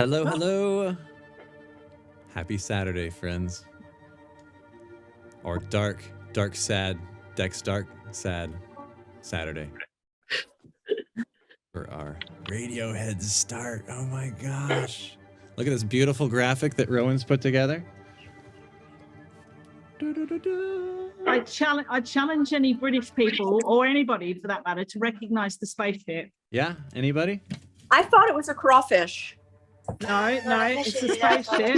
Hello, hello. Happy Saturday, friends. Or dark, sad, Dex dark, sad Saturday. For our Radiohead start. Oh my gosh. Look at this beautiful graphic that Rowan's put together. I challenge any British people, or anybody for that matter, to recognize the spaceship. Yeah, anybody? I thought it was a crawfish. No, it's a spaceship.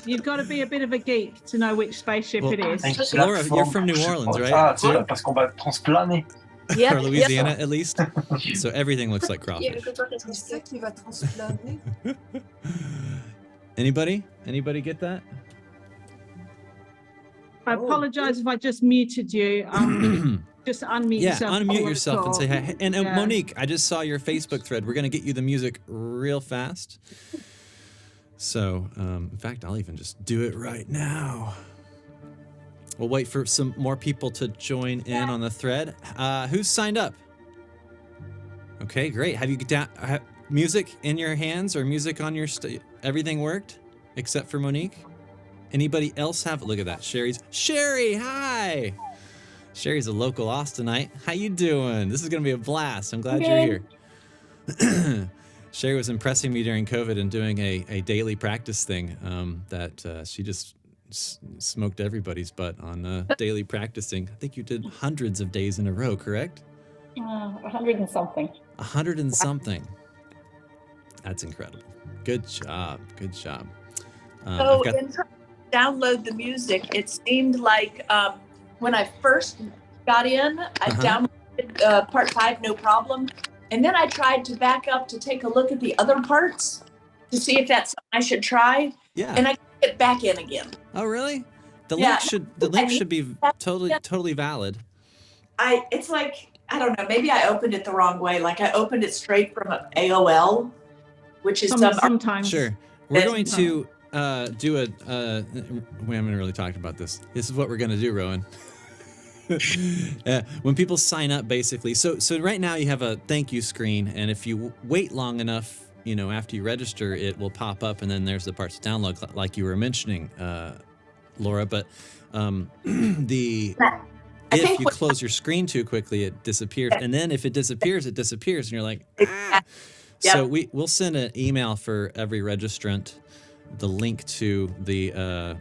You've got to be a bit of a geek to know which spaceship it is. Laura, you're from New Orleans, right? Parce qu'on va transplaner. Yeah, or Louisiana, at least. So everything looks like crawfish. Anybody? Anybody get that? I apologize if I just muted you. Just unmute yourself. Yeah, unmute yourself and say hi. And Monique, I just saw your Facebook thread. We're going to get you the music real fast. So, in fact, I'll even just do it right now. We'll wait for some more people to join in on the thread. Who's signed up? Okay, great. Have you music in your hands or music on your everything worked except for Monique? Anybody else have? Look at that. Sherry, hi. Sherry's a local Austinite. How you doing? This is going to be a blast. I'm glad you're here. Sherry was impressing me during COVID and doing a daily practice thing that she just smoked everybody's butt on daily practicing. I think you did hundreds of days in a row, correct? 100 and something. 100 and something. That's incredible. Good job. Good job. So in trying to download the music, it seemed like when I first got in, I downloaded part 5, no problem. And then I tried to back up to take a look at the other parts to see if that's something I should try. Yeah. And I get back in again. Oh, really? The link should be totally valid. It's like, I don't know, maybe I opened it the wrong way. Like I opened it straight from AOL, which is sometimes. Sure. We're going to do we haven't really talked about this. This is what we're going to do, Rowan. When people sign up, basically, so right now you have a thank you screen, and if you wait long enough, after you register, it will pop up, and then there's the parts to download, like you were mentioning, Laura. But if you close your screen too quickly, it disappears, and then if it disappears, and you're like, ah. Yep. So we'll send an email for every registrant, the link to the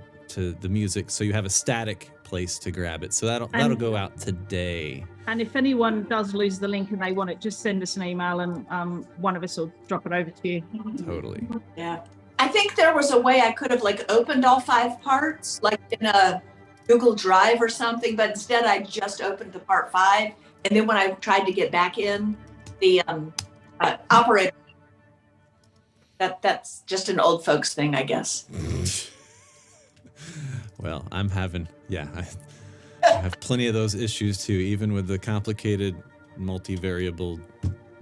music, so you have a static place to grab it. So that'll go out today. And if anyone does lose the link and they want it, just send us an email and one of us will drop it over to you. Totally. Yeah. I think there was a way I could have opened all 5 parts, like in a Google Drive or something, but instead I just opened the part 5. And then when I tried to get back in, the operator, that's just an old folks thing, I guess. Well, I have plenty of those issues too, even with the complicated multivariable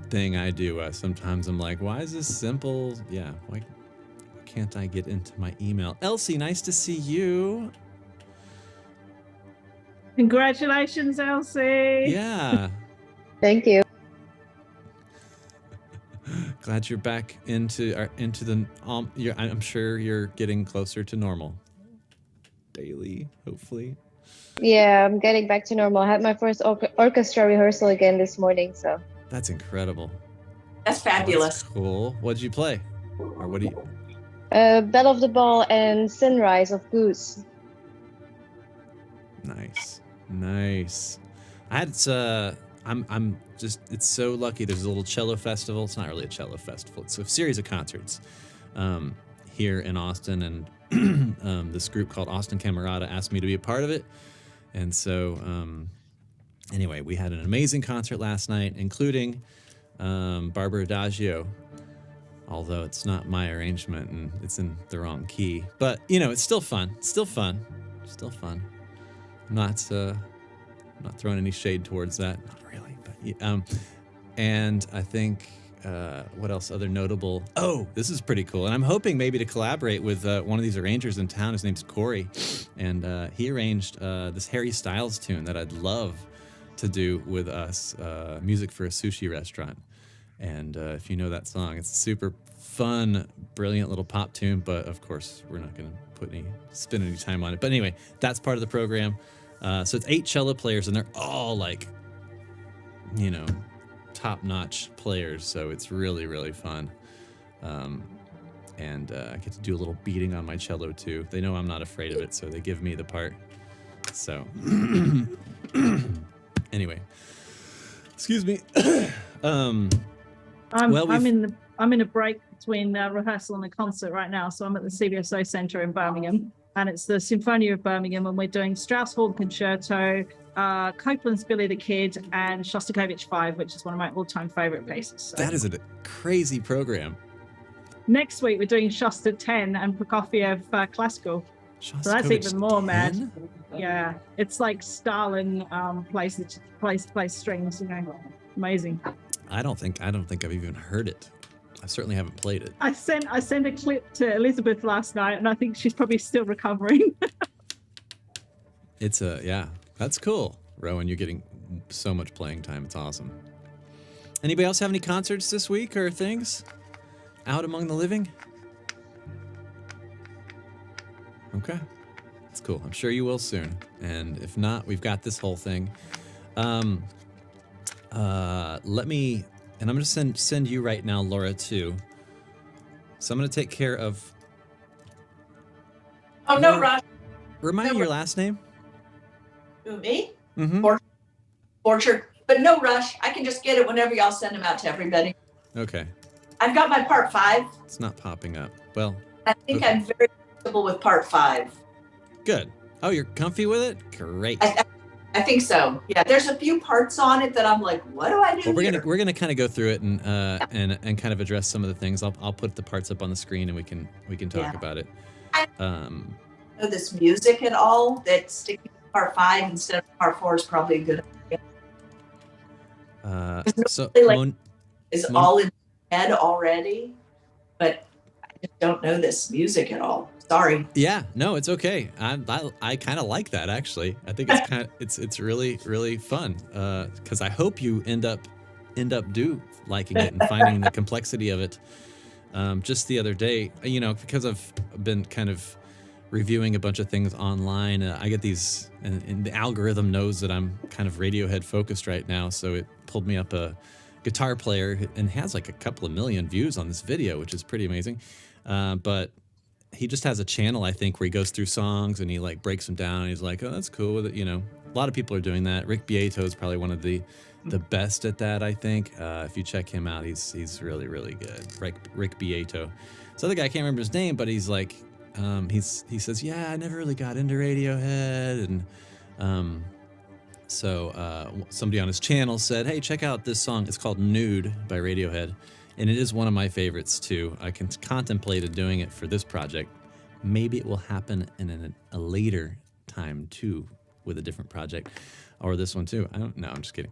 thing I do. Sometimes I'm like, why is this simple? Yeah, why can't I get into my email? Elsie, nice to see you. Congratulations, Elsie. Yeah. Thank you. Glad you're back into the. I'm sure you're getting closer to normal. Daily, hopefully. Yeah, I'm getting back to normal. I had my first orchestra rehearsal again this morning, so. That's incredible. That's fabulous. That's cool. What did you play? Or what do you? Bell of the Ball and Sunrise of Goose. Nice. I'm just, it's so lucky. There's a little cello festival. It's not really a cello festival. It's a series of concerts here in Austin, and this group called Austin Camerata asked me to be a part of it. And so anyway, we had an amazing concert last night, including Barbara Adagio, although it's not my arrangement and it's in the wrong key. But, it's still fun. I'm not throwing any shade towards that. Not really, but and I think what else? Other notable. Oh, this is pretty cool, and I'm hoping maybe to collaborate with one of these arrangers in town. His name's Corey, and he arranged this Harry Styles tune that I'd love to do with us, music for a sushi restaurant. And if you know that song, it's a super fun, brilliant little pop tune. But of course, we're not going to spend any time on it. But anyway, that's part of the program. So it's 8 cello players, and they're all like, you know, top-notch players. So it's really, really fun. And I get to do a little beating on my cello too. They know I'm not afraid of it, so they give me the part. So anyway, excuse me. I'm in a break between rehearsal and a concert right now, so I'm at the CVSO Centre in Birmingham, and it's the Symphony of Birmingham, and we're doing Strauss Horn Concerto, Copland's Billy the Kid, and Shostakovich 5, which is one of my all-time favorite pieces. So. That is a crazy program. Next week we're doing Shosta 10 and Prokofiev classical. So that's even more mad. Yeah, it's like Stalin plays strings, you know. Amazing. I don't think I've even heard it. I certainly haven't played it. I sent a clip to Elizabeth last night, and I think she's probably still recovering. It's that's cool, Rowan. You're getting so much playing time. It's awesome. Anybody else have any concerts this week or things out among the living? Okay, that's cool. I'm sure you will soon. And if not, we've got this whole thing. And I'm gonna send you right now, Laura, too. So I'm gonna take care of. Oh, no rush. Remind me your last name. Who, me? Mm-hmm. Orchard. But no rush. I can just get it whenever y'all send them out to everybody. Okay. I've got my part 5. It's not popping up. Well. I think okay. I'm very comfortable with part 5. Good. Oh, you're comfy with it? Great. I think so. Yeah, there's a few parts on it that I'm like, what do I do? Well, we're gonna kind of go through it and kind of address some of the things. I'll put the parts up on the screen and we can talk about it. Know this music at all? That sticking to part 5 instead of part 4 is probably a good idea. So is all in my head already, but I just don't know this music at all. Sorry. Yeah, no, it's okay. I kind of like that, actually. I think it's really, really fun. Because I hope you end up liking it and finding the complexity of it. Just the other day, you know, because I've been kind of reviewing a bunch of things online, I get these, and the algorithm knows that I'm kind of Radiohead focused right now, so it pulled me up a guitar player and has like a couple of million views on this video, which is pretty amazing. But he just has a channel, I think, where he goes through songs and he like breaks them down. And he's like, oh, that's cool with it. You know, a lot of people are doing that. Rick Beato is probably one of the best at that, I think. If you check him out, he's really, really good. Rick Beato. This other guy, I can't remember his name, but he's like, he says, yeah, I never really got into Radiohead. And so somebody on his channel said, hey, check out this song. It's called Nude by Radiohead. And it is one of my favorites, too. I can contemplate doing it for this project. Maybe it will happen in a later time, too, with a different project. Or this one, too. I don't know. I'm just kidding.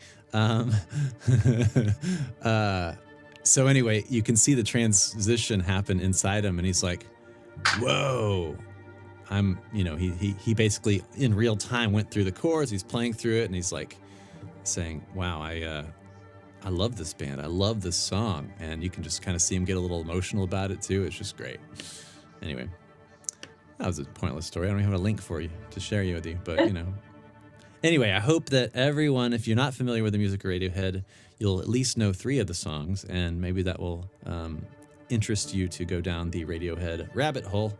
So anyway, you can see the transition happen inside him. And he's like, whoa. He basically, in real time, went through the chords. He's playing through it. And he's like saying, wow, I love this band. I love this song. And you can just kind of see him get a little emotional about it, too. It's just great. Anyway, that was a pointless story. I don't even have a link for you to share with you, but, you know. Anyway, I hope that everyone, if you're not familiar with the music of Radiohead, you'll at least know 3 of the songs, and maybe that will interest you to go down the Radiohead rabbit hole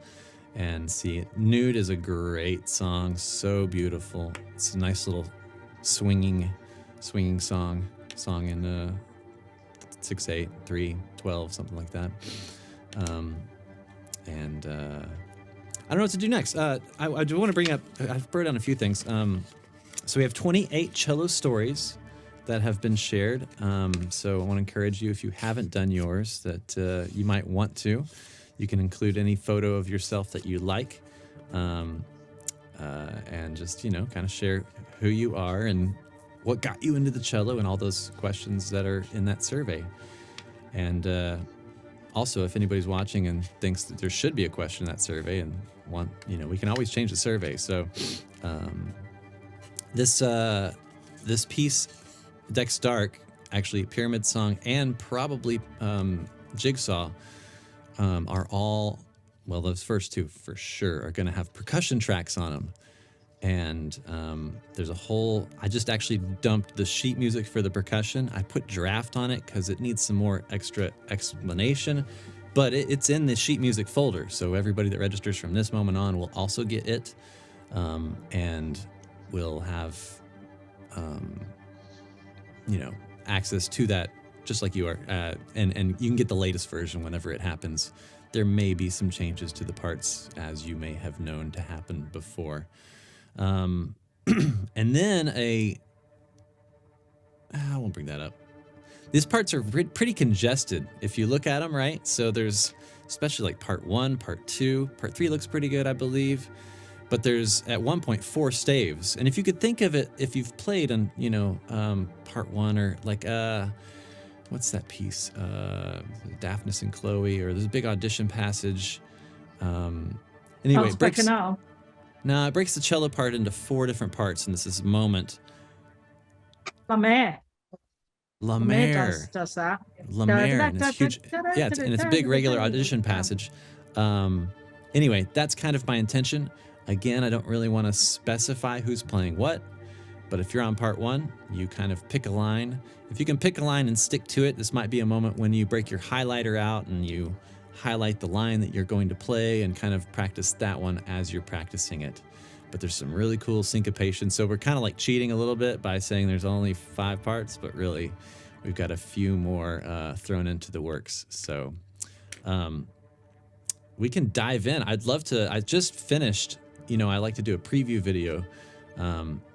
and see it. Nude is a great song. So beautiful. It's a nice little swinging song in 6/8, 3/12, something like that. And I don't know what to do next. I do want to bring up, I've brought down a few things. So we have 28 cello stories that have been shared. So I want to encourage you, if you haven't done yours, that you might want to. You can include any photo of yourself that you like, and just, kind of share who you are and what got you into the cello and all those questions that are in that survey. And also, if anybody's watching and thinks that there should be a question in that survey and we can always change the survey. So this piece, Dex Dark, actually Pyramid Song and probably Jigsaw are all, well, those first two for sure are going to have percussion tracks on them. And there's a whole, I just actually dumped the sheet music for the percussion. I put draft on it because it needs some more extra explanation, but it's in the sheet music folder. So everybody that registers from this moment on will also get it, and will have, you know, access to that just like you are. And you can get the latest version whenever it happens. There may be some changes to the parts, as you may have known to happen before. And then I won't bring that up. These parts are pretty congested if you look at them, right? So there's, especially like part 1, part 2, part 3 looks pretty good, I believe. But there's at one point 4 staves. And if you could think of it, if you've played on, you know, part 1 or like, what's that piece? Daphnis and Chloe, or there's a big audition passage. Anyway, it breaks. No, it breaks the cello part into 4 different parts, and this is moment. La Mer does that. La Mer, and it's huge. Yeah, and it's a big regular audition passage. Anyway, that's kind of my intention. Again, I don't really want to specify who's playing what, but if you're on part 1, you kind of pick a line. If you can pick a line and stick to it, this might be a moment when you break your highlighter out and you highlight the line that you're going to play and kind of practice that one as you're practicing it. But there's some really cool syncopation. So we're kind of like cheating a little bit by saying there's only 5 parts, but really we've got a few more thrown into the works. So we can dive in. I'd love to. I just finished, you know, I like to do a preview video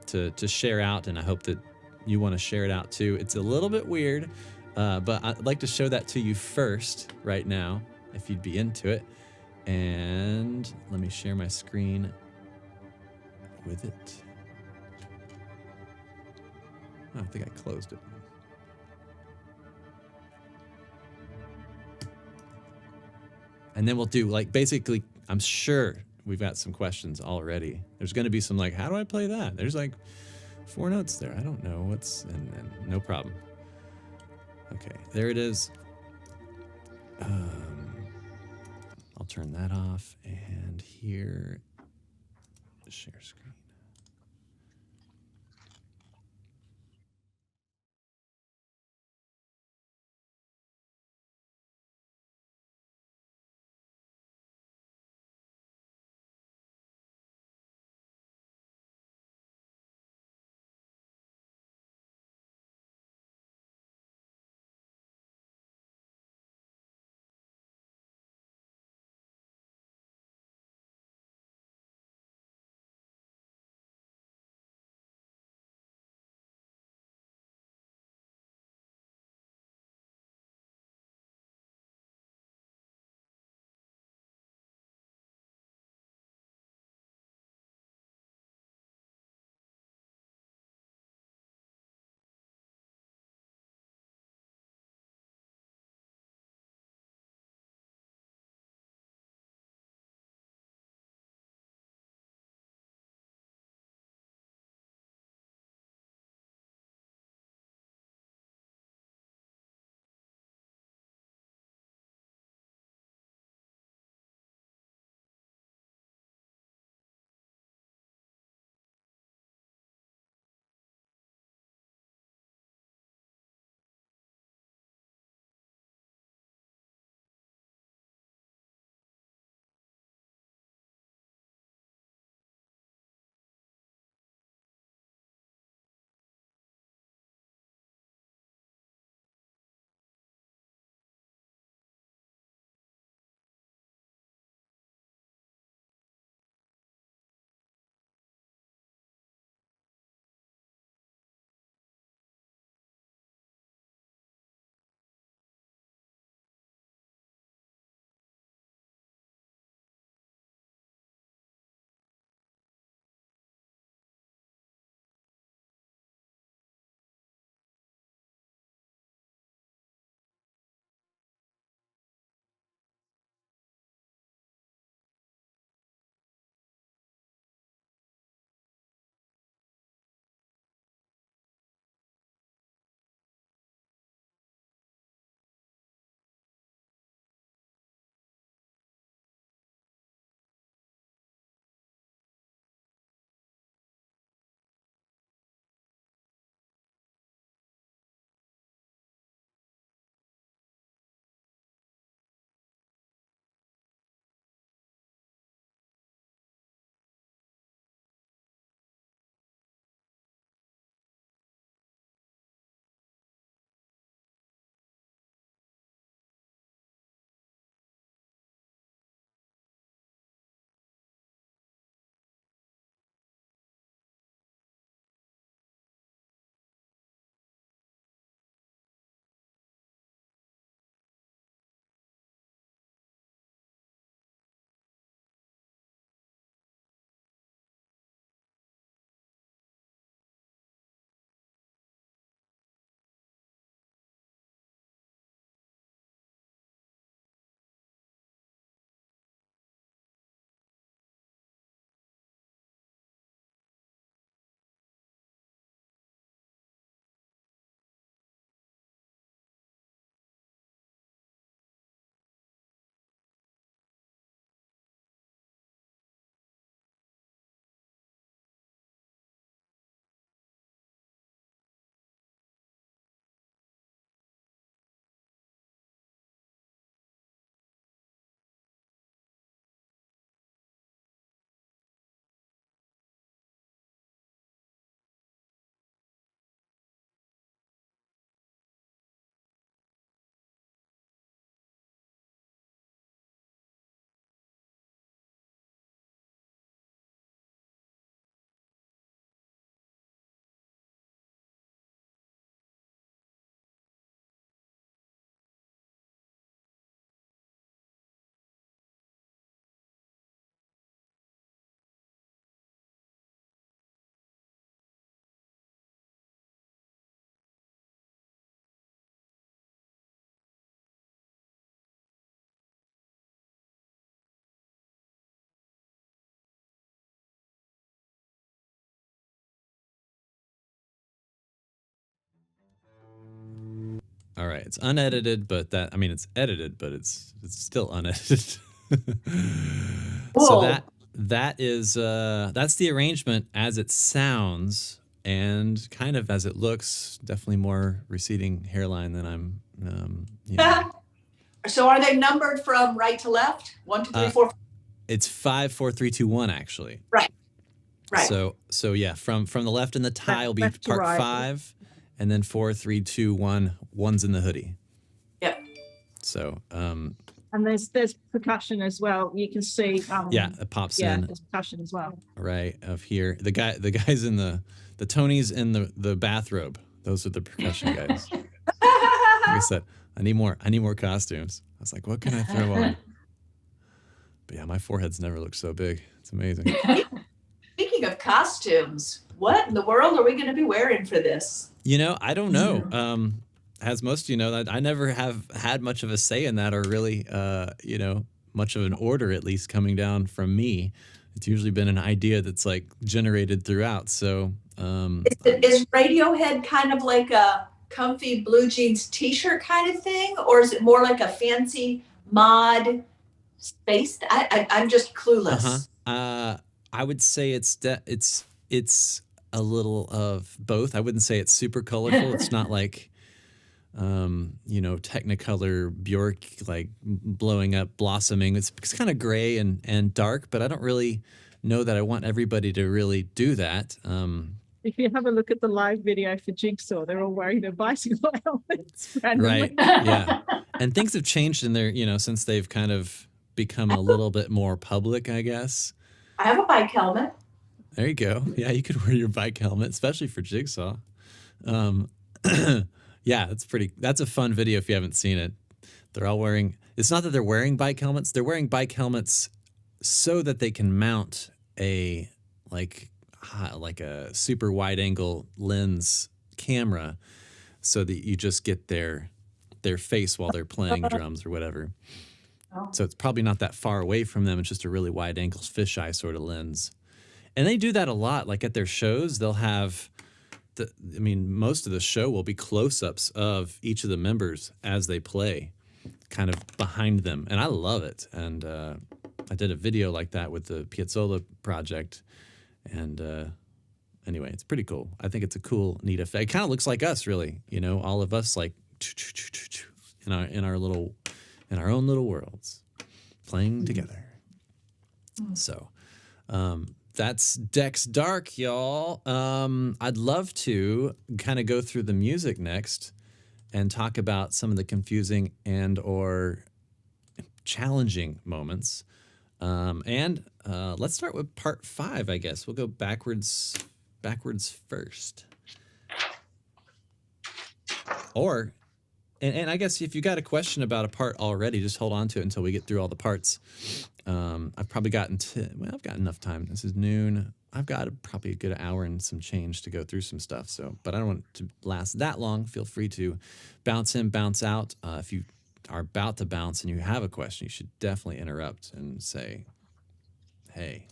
to share out, and I hope that you want to share it out too. It's a little bit weird, but I'd like to show that to you first right now, if you'd be into it. And let me share my screen with it. Oh, I think I closed it. And then we'll do, like, basically, I'm sure we've got some questions already. There's going to be some like, how do I play that? There's like 4 notes there. I don't know what's, and no problem. Okay, there it is. I'll turn that off, and here, share screen. All right, it's unedited, but it's edited, but it's still unedited. So that is that's the arrangement as it sounds and kind of as it looks. Definitely more receding hairline than I'm. So are they numbered from right to left? 1, 2, 3, 4. It's 5, 4, 3, 2, 1 actually. Right. So yeah, from the left in the tie will be Left to part right. 5, and then 4, 3, 2, 1. 1's in the hoodie. Yep. So and there's percussion as well. You can see. Yeah, it pops in. There's percussion as well. Right of here. The guys in the Tonys in the bathrobe. Those are the percussion guys. Like I said, I need more costumes. I was like, what can I throw on? But yeah, my forehead's never looked so big. It's amazing. Speaking of costumes, what in the world are we going to be wearing for this? I don't know. As most of you know, that I never have had much of a say in that, or really, much of an order, at least coming down from me. It's usually been an idea that's like generated throughout. So is Radiohead kind of like a comfy blue jeans t-shirt kind of thing, or is it more like a fancy mod space? I'm just clueless. I would say it's a little of both. I wouldn't say it's super colorful. It's not like Technicolor Bjork, like blowing up, blossoming. It's kind of gray and dark, but I don't really know that I want everybody to really do that. If you have a look at the live video for Jigsaw, they're all wearing their bicycle helmets. Right. Yeah. And things have changed in their, since they've kind of become a little bit more public, I guess. I have a bike helmet. There you go. Yeah, you could wear your bike helmet, especially for Jigsaw. Yeah, that's a fun video if you haven't seen it. They're all wearing, it's not that they're wearing bike helmets, they're wearing bike helmets so that they can mount a like a super wide angle lens camera so that you just get their face while they're playing drums or whatever. So it's probably not that far away from them. It's just a really wide angle fisheye sort of lens. And they do that a lot. Like at their shows, they'll have most of the show will be close-ups of each of the members as they play, kind of behind them. And I love it. And I did a video like that with the Piazzolla project. And anyway, it's pretty cool. I think it's a cool, neat effect. It kind of looks like us, really. All of us like in our own little worlds, playing together. So that's Dex Dark, y'all. I'd love to kind of go through the music next and talk about some of the confusing and or challenging moments. And let's start with part 5, I guess. We'll go backwards first. Or, and I guess if you got a question about a part already, just hold on to it until we get through all the parts. I've probably I've got enough time. This is noon. I've got probably a good hour and some change to go through some stuff. So, but I don't want it to last that long. Feel free to bounce in, bounce out. If you are about to bounce and you have a question, you should definitely interrupt and say, hey.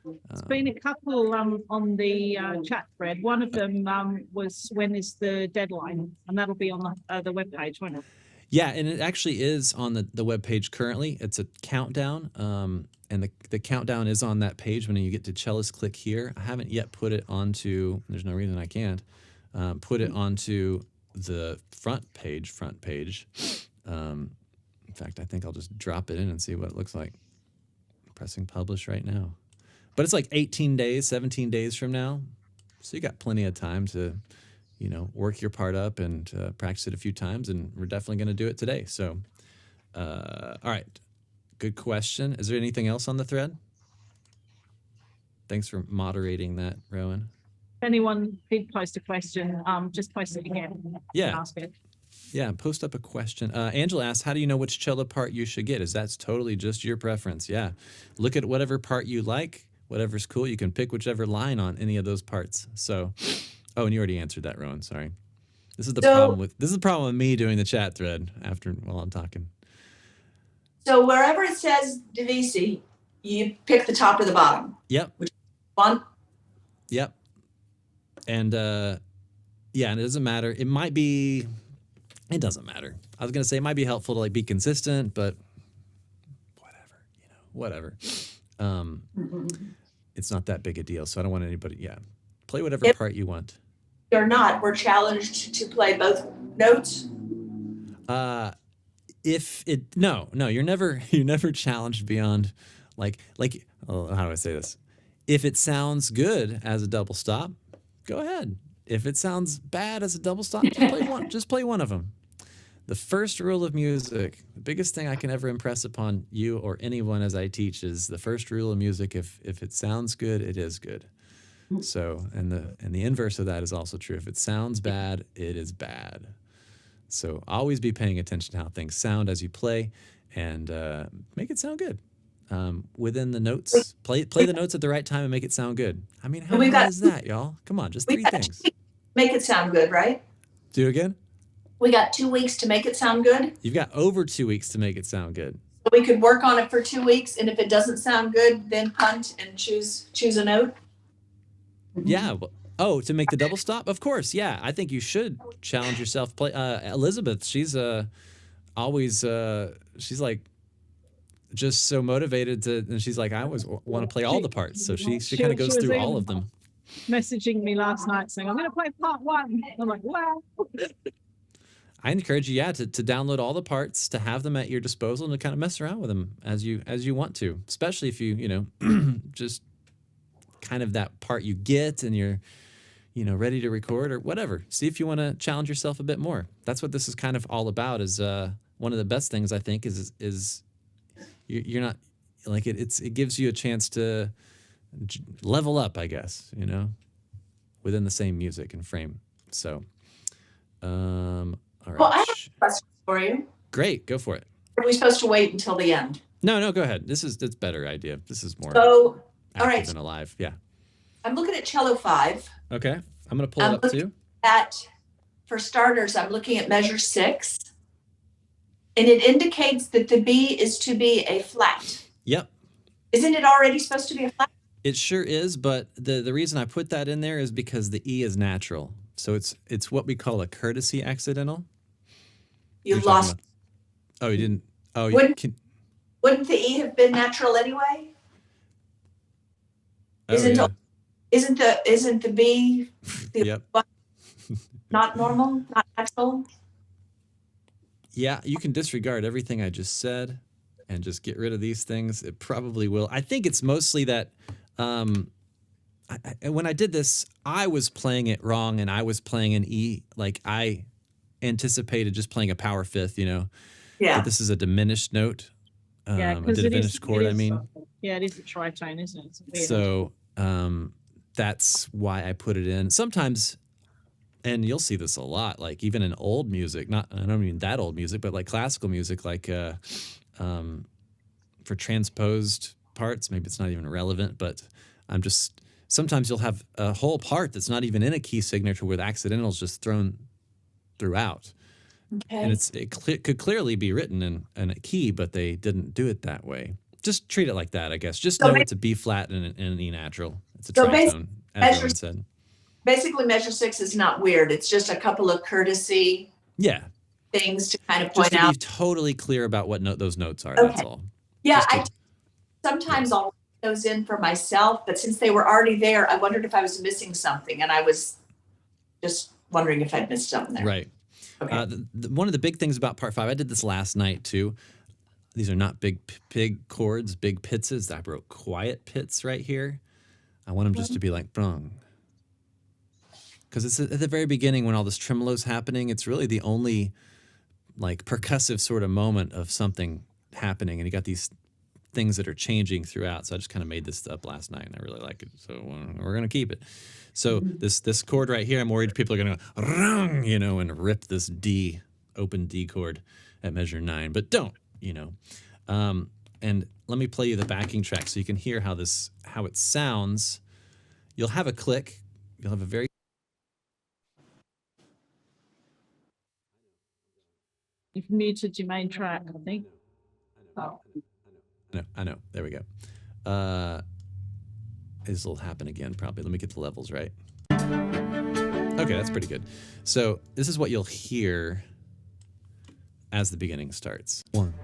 There's been a couple on the chat thread. One of them was when is the deadline, and that'll be on the webpage, won't it? Yeah, and it actually is on the webpage currently. It's a countdown, and the countdown is on that page. When you get to cellist, click here. I haven't yet put it onto, there's no reason I can't, put it onto the front page. In fact, I think I'll just drop it in and see what it looks like. Pressing publish right now. But it's like 18 days, 17 days from now. So you got plenty of time to, work your part up and practice it a few times. And we're definitely going to do it today. So, all right. Good question. Is there anything else on the thread? Thanks for moderating that, Rowan. If anyone did post a question, just post it again. Yeah. Ask it. Yeah, post up a question. Angela asked, how do you know which cello part you should get? That's totally just your preference. Yeah. Look at whatever part you like, whatever's cool. You can pick whichever line on any of those parts. So, oh, and you already answered that, Rowan. Sorry. This is the problem with me doing the chat thread while I'm talking. So wherever it says Divisi, you pick the top or the bottom. Yep. Which one? Yep. And and it doesn't matter. It might be It doesn't matter. I was gonna say it might be helpful to like be consistent, but whatever, you know, whatever. It's not that big a deal, so I don't want anybody. Yeah, play whatever part you want. Or not, we're challenged to play both notes. If it no, you're never challenged beyond like oh, how do I say this? If it sounds good as a double stop, go ahead. If it sounds bad as a double stop, just play one of them. The first rule of music, the biggest thing I can ever impress upon you or anyone as I teach is the first rule of music, if it sounds good, it is good. So, and the inverse of that is also true. If it sounds bad, it is bad. So always be paying attention to how things sound as you play, and make it sound good. Within the notes, play the notes at the right time and make it sound good. I mean, how hard is that, y'all? Come on, just 3 things. Make it sound good, right? Do it again. We got 2 weeks to make it sound good. You've got over 2 weeks to make it sound good. So we could work on it for 2 weeks, and if it doesn't sound good, then punt and choose a note. Yeah. Oh, to make the double stop? Of course. Yeah. I think you should challenge yourself. Play Elizabeth, she's always she's like just so motivated and she's like, I always want to play all the parts. So she kind of goes through all of them. Messaging me last night saying, I'm going to play part 1. I'm like, wow. I encourage you, to download all the parts, to have them at your disposal, and to kind of mess around with them as you want to, especially if you just kind of that part you get and you're, ready to record or whatever. See if you want to challenge yourself a bit more. That's what this is kind of all about. Is one of the best things I think is you're not like it gives you a chance to level up, I guess, within the same music and frame. So, all right. Well, I have a question for you. Great, go for it. Are we supposed to wait until the end? No, go ahead. It's a better idea. This is more active and alive. Yeah. I'm looking at cello 5. Okay, I'm gonna pull it up too. For starters, I'm looking at measure 6, and it indicates that the B is to be a flat. Yep. Isn't it already supposed to be a flat? It sure is, but the reason I put that in there is because the E is natural. So it's what we call a courtesy accidental. You lost. Oh, you didn't. Oh, wouldn't the E have been natural anyway? Oh, isn't the B yep. Not normal, not natural? Yeah, you can disregard everything I just said and just get rid of these things. It probably will. I think it's mostly that when I did this, I was playing it wrong and I was playing an E. Like I anticipated just playing a power fifth, Yeah. But this is a diminished note. A diminished chord, I mean. Yeah, it is a tritone, isn't it? So that's why I put it in. Sometimes, and you'll see this a lot, like even in old music, I don't mean that old music, but like classical music, like for transposed parts, maybe it's not even relevant, but sometimes you'll have a whole part that's not even in a key signature with accidentals just thrown throughout. Okay. And it could clearly be written in a key, but they didn't do it that way. Just treat it like that, I guess. Just know it's a B flat and an E natural. It's a tritone, as Rowan said. Basically, measure 6 is not weird. It's just a couple of courtesy things to kind of point out. Just to be totally clear about what those notes are, that's all. Yeah, sometimes I'll write those in for myself, but since they were already there, I wondered if I was missing something, and I was just wondering if I'd missed something there. Right. Okay. One of the big things about part 5, I did this last night too. These are not big chords, big pitses. I wrote quiet pits right here. I want them just to be like brung. Because it's at the very beginning when all this tremolo's happening, it's really the only like percussive sort of moment of something happening. And you got these things that are changing throughout. So I just kind of made this up last night and I really like it. So we're going to keep it. So this chord right here, I'm worried people are going to go, rung, and rip this D, open D chord at measure 9. But don't, And let me play you the backing track so you can hear how it sounds. You'll have a click. You'll have a very... You've muted your main track, I think. I know. There we go. This will happen again, probably. Let me get the levels right. Okay, that's pretty good. So this is what you'll hear as the beginning starts. 1.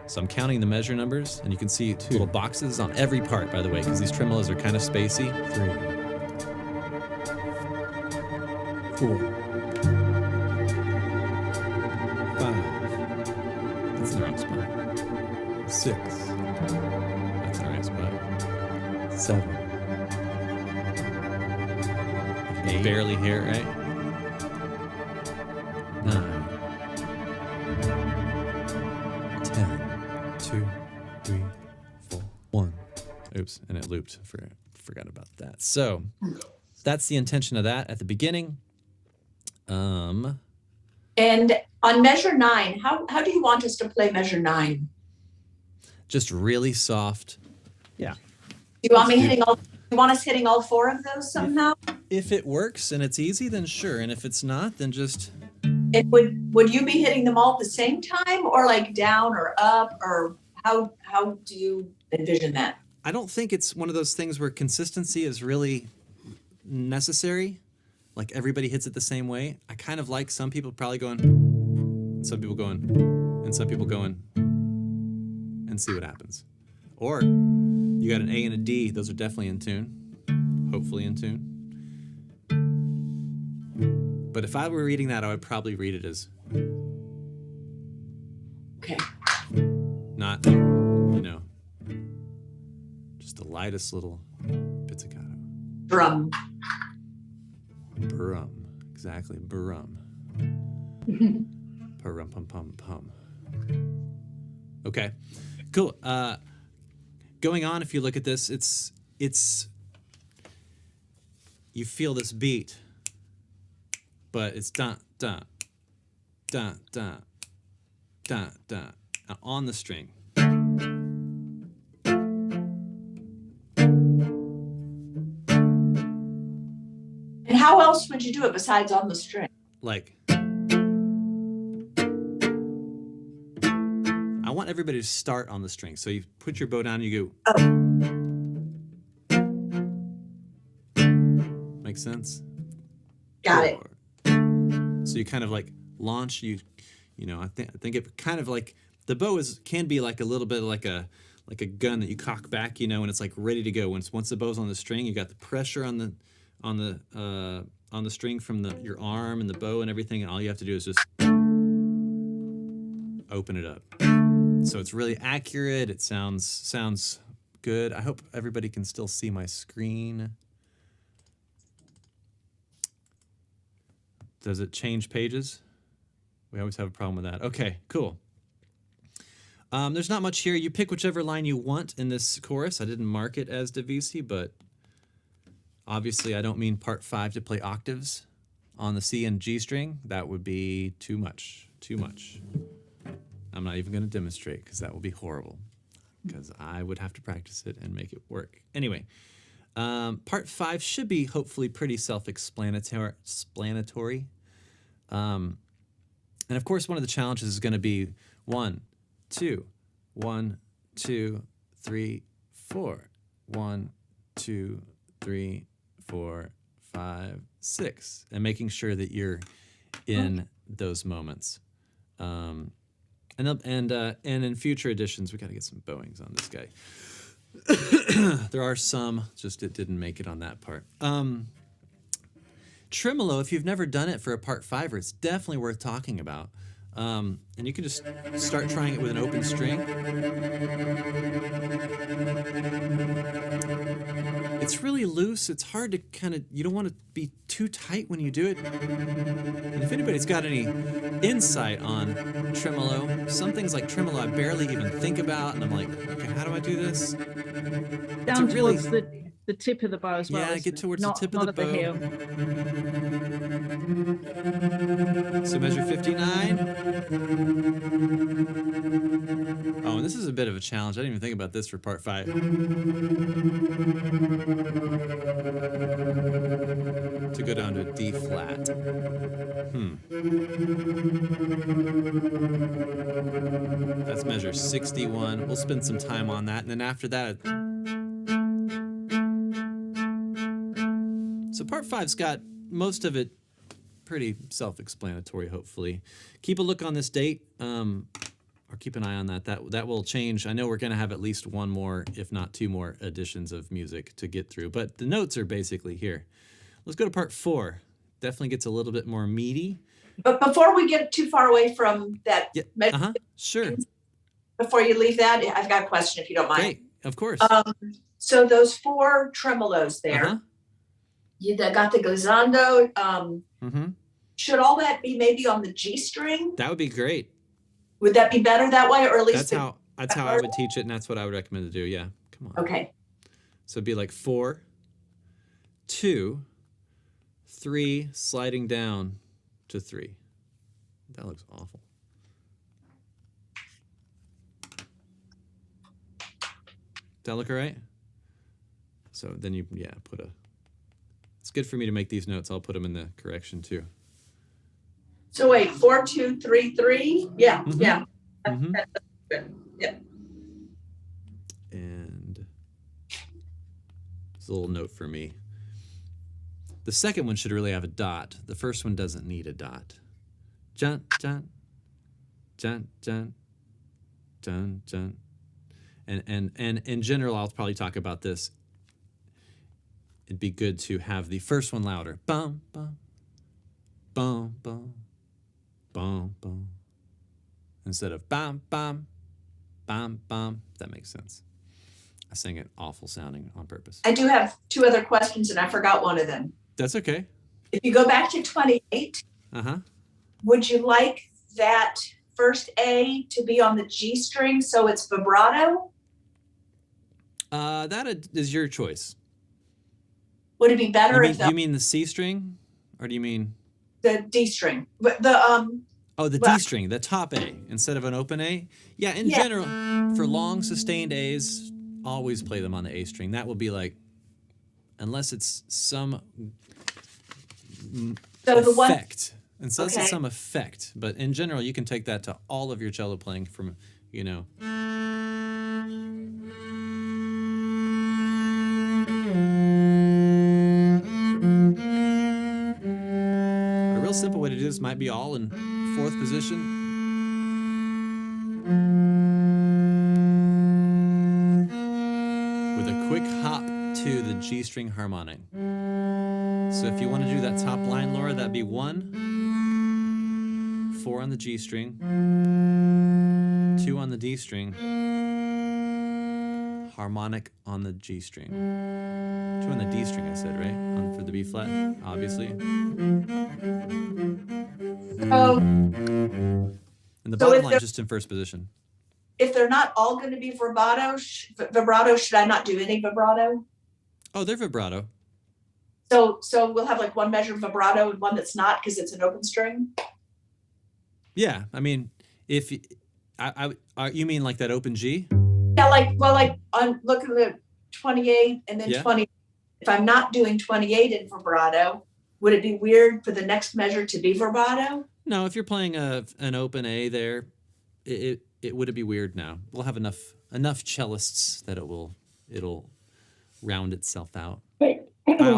So I'm counting the measure numbers, and you can see 2 little boxes on every part, by the way, because these tremolos are kind of spacey. 3, 4, 5. That's in the wrong spot. 6. That's in the right spot. 7. 8. Barely here, right? 9. 10. 2, 3, 4, 1. Oops, and it looped. Forgot about that. So that's the intention of that at the beginning. And on measure 9, how do you want us to play measure 9? Just really soft. Yeah. Do you want me hitting all? You want us hitting all 4 of those somehow? If it works and it's easy, then sure. And if it's not, then just. It would you be hitting them all at the same time, or like down or up, or how do you envision that? I don't think it's one of those things where consistency is really necessary. Like everybody hits it the same way. I kind of like some people probably going, and some people going, and some people going, and see what happens. Or you got an A and a D. Those are definitely in tune. Hopefully in tune. But if I were reading that, I would probably read it as. Okay. Not, just the lightest little pizzicato. Drum. Brum. Exactly. Brum. Parum pum pum pum. Okay. Cool. Going on, if you look at this, it's you feel this beat, but it's dun dun dun dun dun dun on the string. And how else would you do it besides on the string? Like, I want everybody to start on the string. So you put your bow down and you go. Oh. Makes sense? Got it. So you kind of like launch, I think it kind of like, the bow can be like a little bit like a gun that you cock back, and it's like ready to go. Once the bow's on the string, you got the pressure on the string from your arm and the bow and everything, and all you have to do is just open it up. So it's really accurate. It sounds good. I hope everybody can still see my screen. Does it change pages? We always have a problem with that. Okay, cool. There's not much here. You pick whichever line you want in this chorus. I didn't mark it as divisi, but obviously I don't mean part 5 to play octaves on the C and G string. That would be too much. I'm not even going to demonstrate because that will be horrible, because I would have to practice it and make it work. Anyway, part 5 should be hopefully pretty self-explanatory. And of course, one of the challenges is going to be 1, 2, 1, 2, 3, 4, 1, 2, 3, 4, 5, 6, and making sure that you're in those moments. And in future editions, we got to get some bowings on this guy. There are some, just it didn't make it on that part. Tremolo, if you've never done it for a part 5er, it's definitely worth talking about. And you can just start trying it with an open string. It's really loose. It's hard to you don't want to be too tight when you do it. And if anybody's got any insight on tremolo, some things like tremolo I barely even think about, and I'm like, okay, how do I do this? Down towards the tip of the bow as well. Yeah, get towards the tip of the bow. Not at the heel. So measure 59. Oh, and this is a bit of a challenge. I didn't even think about this for part 5. To go down to a D flat. That's measure 61. We'll spend some time on that, and then after that. So part 5's got most of it pretty self-explanatory, hopefully. Keep a look on this date, or keep an eye on that. That will change. I know we're going to have at least one more, if not two more, editions of music to get through, but the notes are basically here. Let's go to part 4. Definitely gets a little bit more meaty. But before we get too far away from that, Sure. Before you leave that, I've got a question, if you don't mind. Great, of course. So those 4 tremolos there, you got the glissando. Should all that be maybe on the G string? That would be great. Would that be better that way, or at least that's how I would teach it, and that's what I would recommend to do. Yeah, come on. Okay. So it'd be like 4, 2, 3, sliding down to 3. That looks awful. Does that look all right? So then you, put a... It's good for me to make these notes. I'll put them in the correction too. So wait, 4, 2, 3, 3? Yeah, yeah. That's good. Yeah. And it's a little note for me. The second one should really have a dot. The first one doesn't need a dot. Jun, jun, jun, jun, jun, jun. And in general, I'll probably talk about this. It'd be good to have the first one louder. Bum, bum, bum, bum, bum, bum. Instead of bum, bum, bum, bum. If that makes sense. I sang it awful sounding on purpose. I do have 2 other questions, and I forgot one of them. That's okay. If you go back to 28, would you like that first A to be on the G string so it's vibrato? That is your choice. Would it be better if you mean the C string, or do you mean the D string? But the the D string, the top A instead of an open A. Yeah, in general, for long sustained A's, always play them on the A string. That will be like, unless it's some effect. Unless it's some effect. But in general, you can take that to all of your cello playing from, A real simple way to do this might be all in 4th position. With a quick hop to the G string harmonic. So if you want to do that top line, Laura, that'd be 1, 4 on the G string, 2 on the D string, harmonic on the G string. 2 on the D string, I said, right? For the B flat, obviously. And the bottom line is just in 1st position. If they're not all going to be vibrato, should I not do any vibrato? Oh, they're vibrato. So we'll have like one measure of vibrato and one that's not because it's an open string? Yeah, I mean, if you mean like that open G? Yeah, look at the 28 and then 20. If I'm not doing 28 in vibrato, would it be weird for the next measure to be vibrato? No, if you're playing an open A there, it would be weird now. We'll have enough cellists that it'll round itself out. But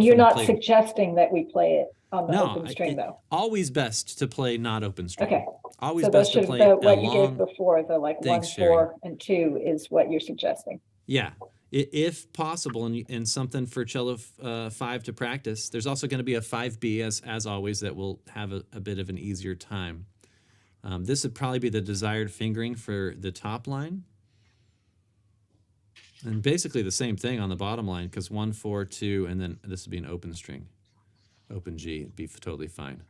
you're not suggesting that we play it on the open string, though. Always best to play not open string. Okay. Always best to play what you gave before, the 1, 4, and 2 is what you're suggesting. Yeah. If possible, and something for cello 5 to practice. There's also going to be a 5B, as always, that will have a bit of an easier time. This would probably be the desired fingering for the top line. And basically the same thing on the bottom line, because 1, 4, 2, and then this would be an open string. Open G, it'd be totally fine.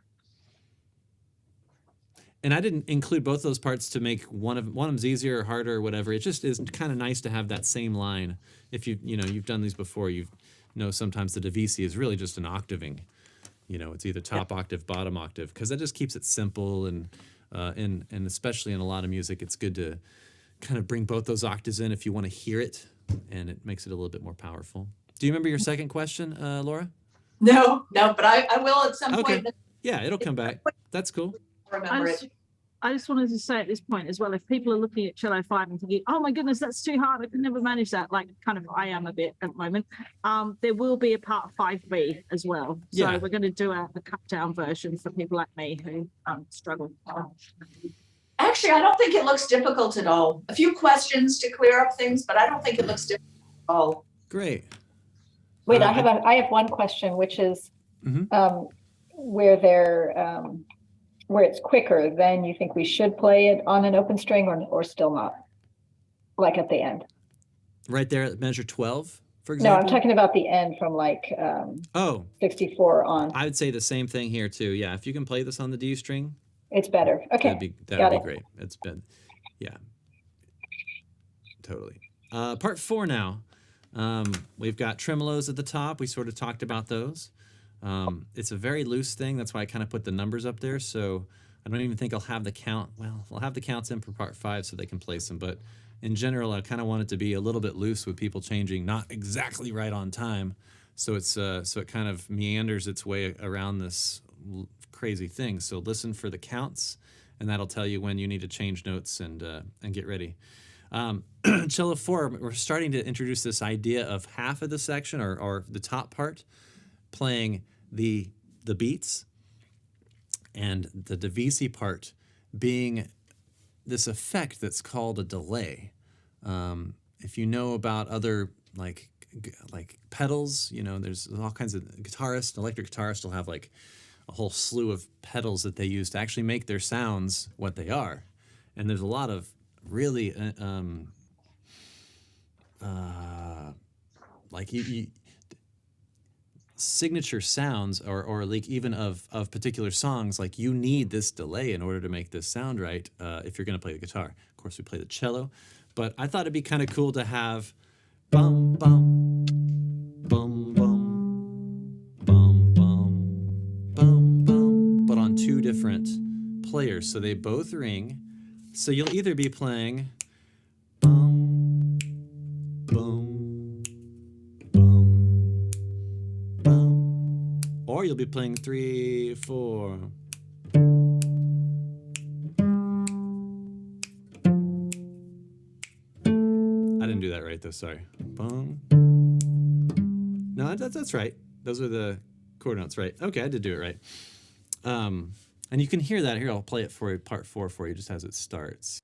And I didn't include both those parts to make one of them's easier or harder or whatever. It just is kind of nice to have that same line. If you've done these before, you know sometimes the divisi is really just an octaving. It's either top octave, bottom octave, because that just keeps it simple, and especially in a lot of music, it's good to kind of bring both those octaves in if you want to hear it, and it makes it a little bit more powerful. Do you remember your second question, Laura? No, but I will at some point. Yeah, it'll come back. That's cool. Remember it. I just wanted to say at this point as well, if people are looking at cello 5 and thinking, oh my goodness, that's too hard, I could never manage that, like kind of I am a bit at the moment, there will be a part 5B as well. So we're going to do a cut down version for people like me who struggle. Actually, I don't think it looks difficult at all. A few questions to clear up things, but I don't think it looks difficult at all. Great. Wait, I have one question, which is where it's quicker, then you think we should play it on an open string or still not? Like at the end? Right there at measure 12, for example? No, I'm talking about the end from like 64 on. I would say the same thing here too. Yeah, if you can play this on the D string. It's better. Okay. That would be great. It's been, yeah. Totally. Part 4 now. We've got tremolos at the top. We sort of talked about those. It's a very loose thing. That's why I kind of put the numbers up there. So I don't even think I'll have the count. Well, I'll have the counts in for part 5 so they can place them. But in general, I kind of want it to be a little bit loose with people changing, not exactly right on time. So it's so it kind of meanders its way around this crazy thing. So listen for the counts, and that'll tell you when you need to change notes and get ready. Cello 4, we're starting to introduce this idea of half of the section or the top part playing the beats, and the divisi part being this effect that's called a delay. If you know about other like pedals, you know, there's all kinds of guitarists, electric guitarists will have like a whole slew of pedals that they use to actually make their sounds what they are. And there's a lot of really like signature sounds or like even of particular songs, like you need this delay in order to make this sound right if you're going to play the guitar. Of course, we play the cello, but I thought it'd be kind of cool to have bum bum bum bum bum bum bum bum, but on 2 different players, so they both ring. So you'll either be playing bum bum bum bum, or you'll be playing 3 4. I didn't do that right though, sorry. Bum. No, that's right. Those are the chord notes, right? Okay, I did do it right. And you can hear that here. I'll play it for you, part 4 for you, just as it starts.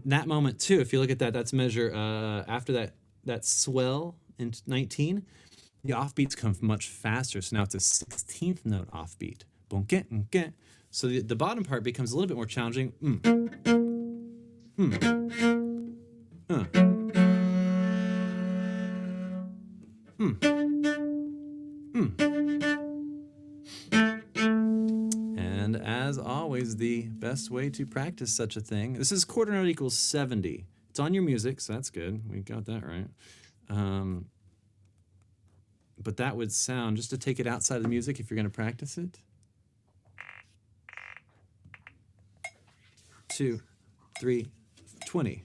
That moment too, if you look at that, that's measure after that swell in 19, the offbeats come much faster. So now it's a 16th note offbeat. So the bottom part becomes a little bit more challenging. And as always, the best way to practice such a thing, this is quarter note equals 70. It's on your music, so that's good. We got that right. But that would sound, just to take it outside of the music if you're going to practice it. 2, 3, 20.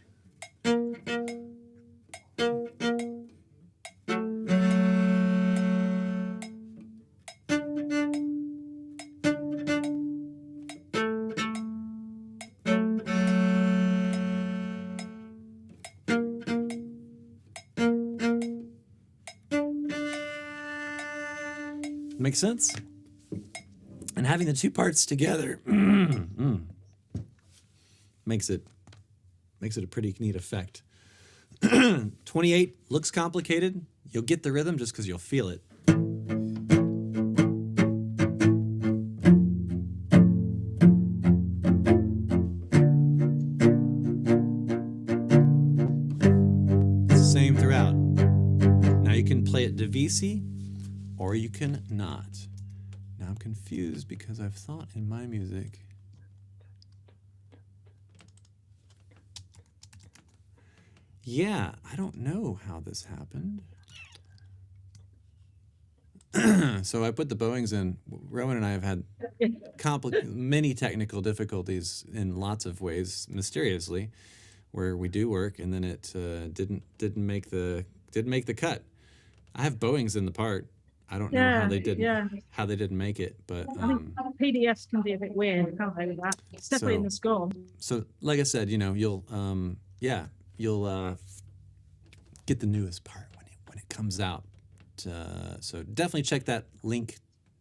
Make sense? And having the 2 parts together makes it a pretty neat effect. 28 looks complicated. You'll get the rhythm just because you'll feel it. can play it divisi, or you can not. Now I'm confused because I've thought in my music. Yeah, I don't know how this happened. So I put the bowings in. Rowan and I have had many technical difficulties in lots of ways, mysteriously, where we do work and then it didn't make the cut. I have bowings in the part. I don't know how they didn't make it, but I think PDFs can be a bit weird, can't they, with that? It's definitely in the score. So like I said, you know, you'll get the newest part when it comes out. So definitely check that link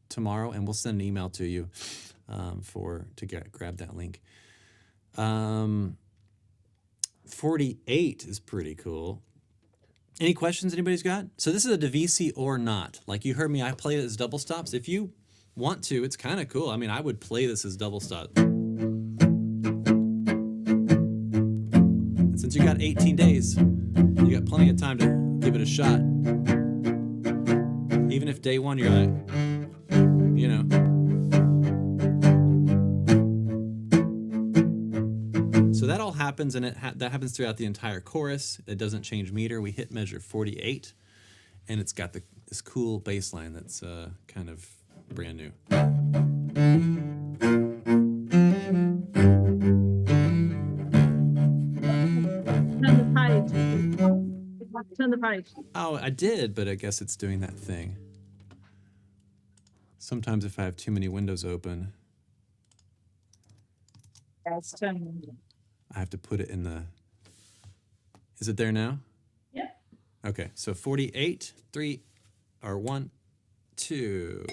tomorrow, and we'll send an email to you grab that link. 48 is pretty cool. Any questions anybody's got? So this is a divisi or not. Like you heard me, I play it as double stops. If you want to, it's kind of cool. I mean, I would play this as double stop. And since you got 18 days, you got plenty of time to give it a shot. Even if day one you're like, you know. So that all happens, and that happens throughout the entire chorus. It doesn't change meter. We hit measure 48, and it's got this cool bass line that's kind of brand new. Turn the page. Oh, I did, but I guess it's doing that thing. Sometimes if I have too many windows open, It's turning. I have to put it in the... Is it there now? Yeah. Okay, so 48, 3, or 1, 2.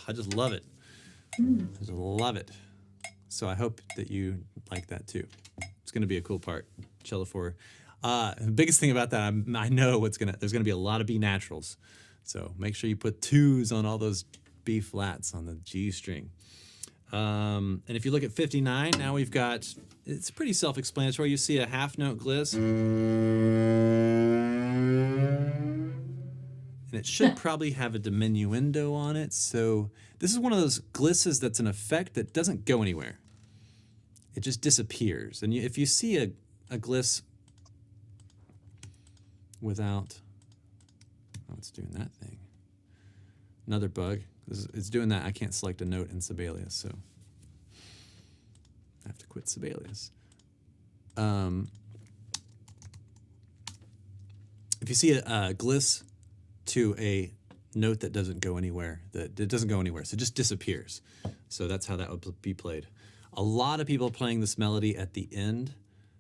I just love it. I just love it. So I hope that you like that too. It's going to be a cool part. Cello 4. The biggest thing about that, I know there's going to be a lot of B naturals. So make sure you put 2s on all those B flats on the G string. And if you look at 59, now we've got, it's pretty self-explanatory. You see a half note gliss. And it should probably have a diminuendo on it. So this is one of those glisses that's an effect that doesn't go anywhere. It just disappears. And if you see a gliss without, oh, it's doing that thing. Another bug. It's doing that. I can't select a note in Sibelius, so I have to quit Sibelius. If you see a gliss to a note that doesn't go anywhere, so it just disappears. So that's how that would be played. A lot of people playing this melody at the end,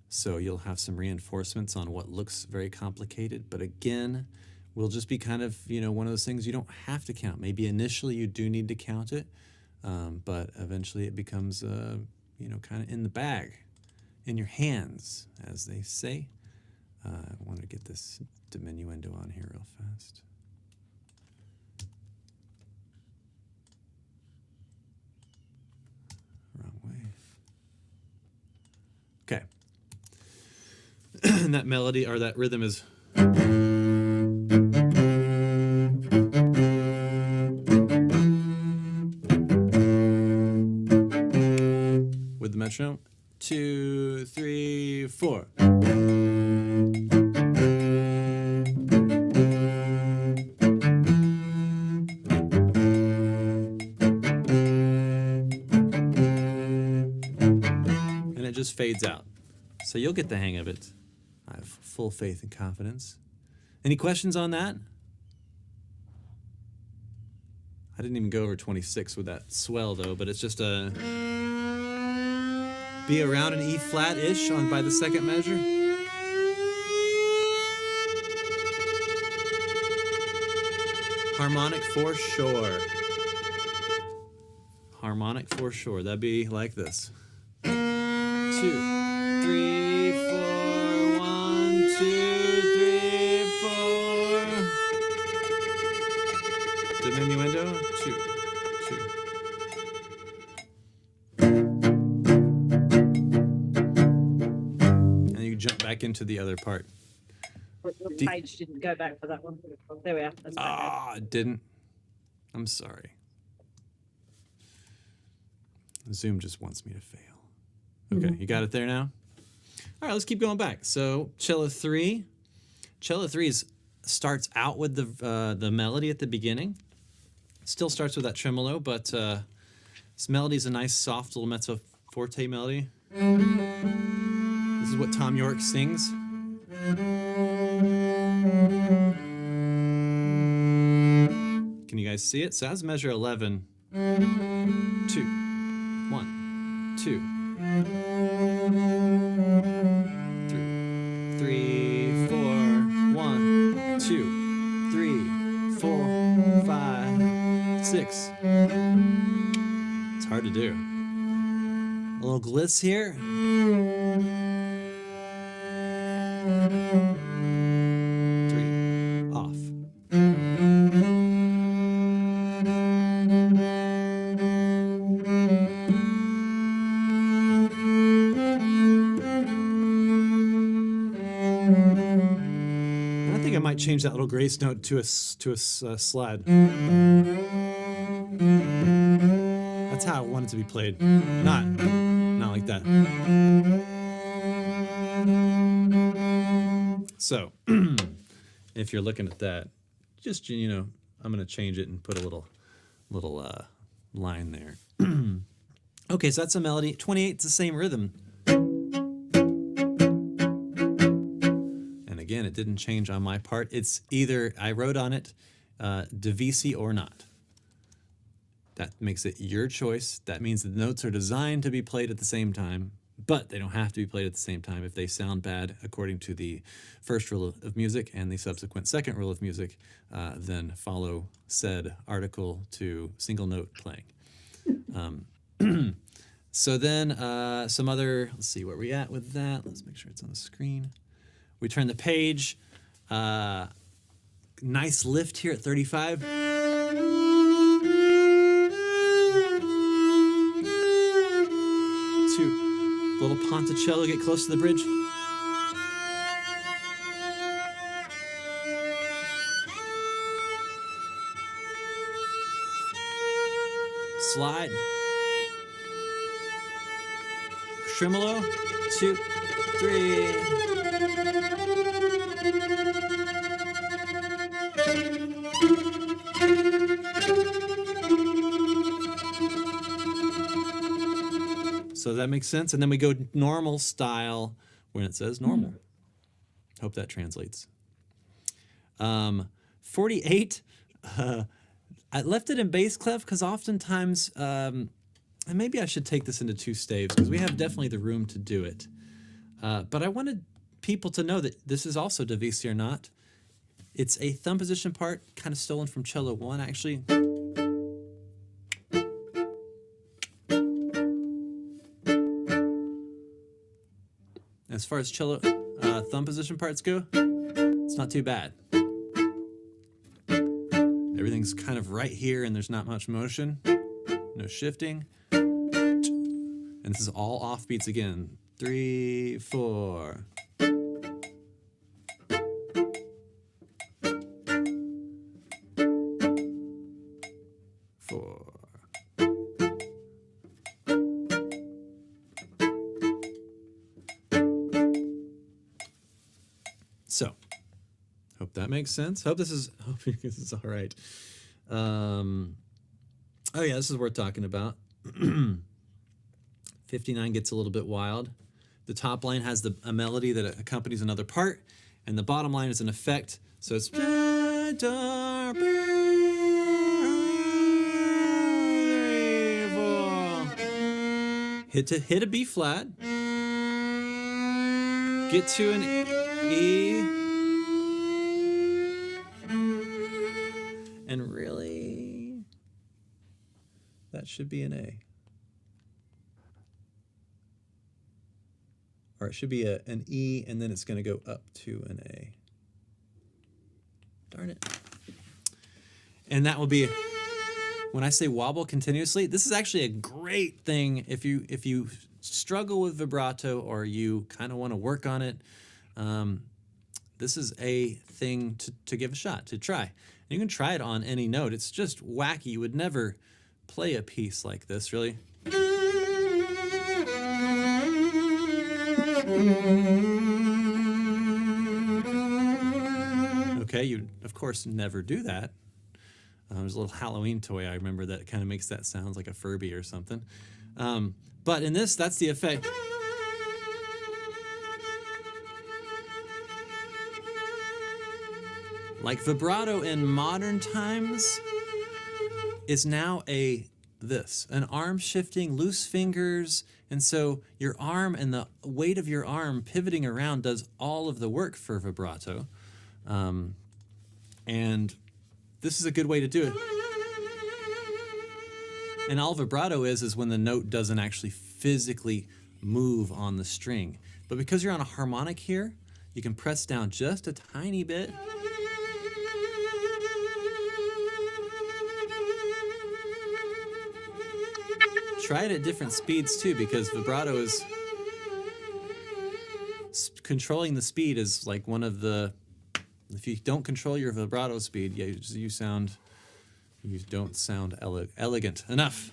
so you'll have some reinforcements on what looks very complicated, but again, will just be kind of, one of those things you don't have to count. Maybe initially you do need to count it, but eventually it becomes, kind of in the bag, in your hands, as they say. I want to get this diminuendo on here real fast. Wrong way. Okay. And that melody, or that rhythm is... with the metronome. 2, 3, 4. And it just fades out. So you'll get the hang of it. I have full faith and confidence. Any questions on that? I didn't even go over 26 with that swell though, but it's just a be around an E flat-ish on by the second measure. Harmonic for sure. Harmonic for sure. That'd be like this. 2, 3, 4, 1, 2, 3, 4. Diminuendo. 2, 2. And you jump back into the other part. The page didn't go back for that one. There we are. Ah, it didn't. I'm sorry. Zoom just wants me to fail. Okay, you got it there now? All right, let's keep going back. So cello 3. Cello 3 starts out with the melody at the beginning. Still starts with that tremolo, but this melody is a nice soft little mezzo forte melody. This is what Tom York sings. Can you guys see it? So that's measure 11. 2, 1, 2, 3, 4, 1, 2, 3, 4, 5, 6. It's hard to do. A little glitz here. 3, off. I think I might change that little grace note to a slide. That's how I want it to be played. Not like that. So, if you're looking at that, just, you know, I'm going to change it and put a little line there. Okay, so that's a melody. 28 is the same rhythm. And again, it didn't change on my part. It's either, I wrote on it, divisi or not. That makes it your choice. That means the notes are designed to be played at the same time, but they don't have to be played at the same time. If they sound bad according to the first rule of music and the subsequent second rule of music, then follow said article to single note playing. So then some other, let's see where we at with that. Let's make sure it's on the screen. We turn the page. Nice lift here at 35. Little ponticello, get close to the bridge. Slide. Tremolo, 2, 3. So that makes sense. And then we go normal style when it says normal. Hope that translates. 48, I left it in bass clef because oftentimes, and maybe I should take this into 2 staves because we have definitely the room to do it. But I wanted people to know that this is also divisi or not. It's a thumb position part, kind of stolen from cello 1 actually. As far as cello thumb position parts go, it's not too bad. Everything's kind of right here and there's not much motion, no shifting. And this is all offbeats again. 3, 4. 4. So, hope that makes sense. Hope this is all right. Oh yeah, this is worth talking about. 59 gets a little bit wild. The top line has a melody that accompanies another part, and the bottom line is an effect. So it's hit a B flat, get to an E, and really, that should be an A. Or it should be an E, and then it's going to go up to an A. Darn it. And that will be, when I say wobble continuously, this is actually a great thing if you struggle with vibrato or you kind of want to work on it. This is a thing to give a shot, to try. And you can try it on any note. It's just wacky. You would never play a piece like this, really. Okay, you of course never do that. There's a little Halloween toy I remember that kind of makes that sound like a Furby or something. But in this, that's the effect. Like vibrato in modern times is now an arm shifting, loose fingers, and so your arm and the weight of your arm pivoting around does all of the work for vibrato. And this is a good way to do it. And all vibrato is when the note doesn't actually physically move on the string. But because you're on a harmonic here, you can press down just a tiny bit. Try it at different speeds too, because vibrato is controlling the speed is like one of the, if you don't control your vibrato speed, yeah, you don't sound elegant enough.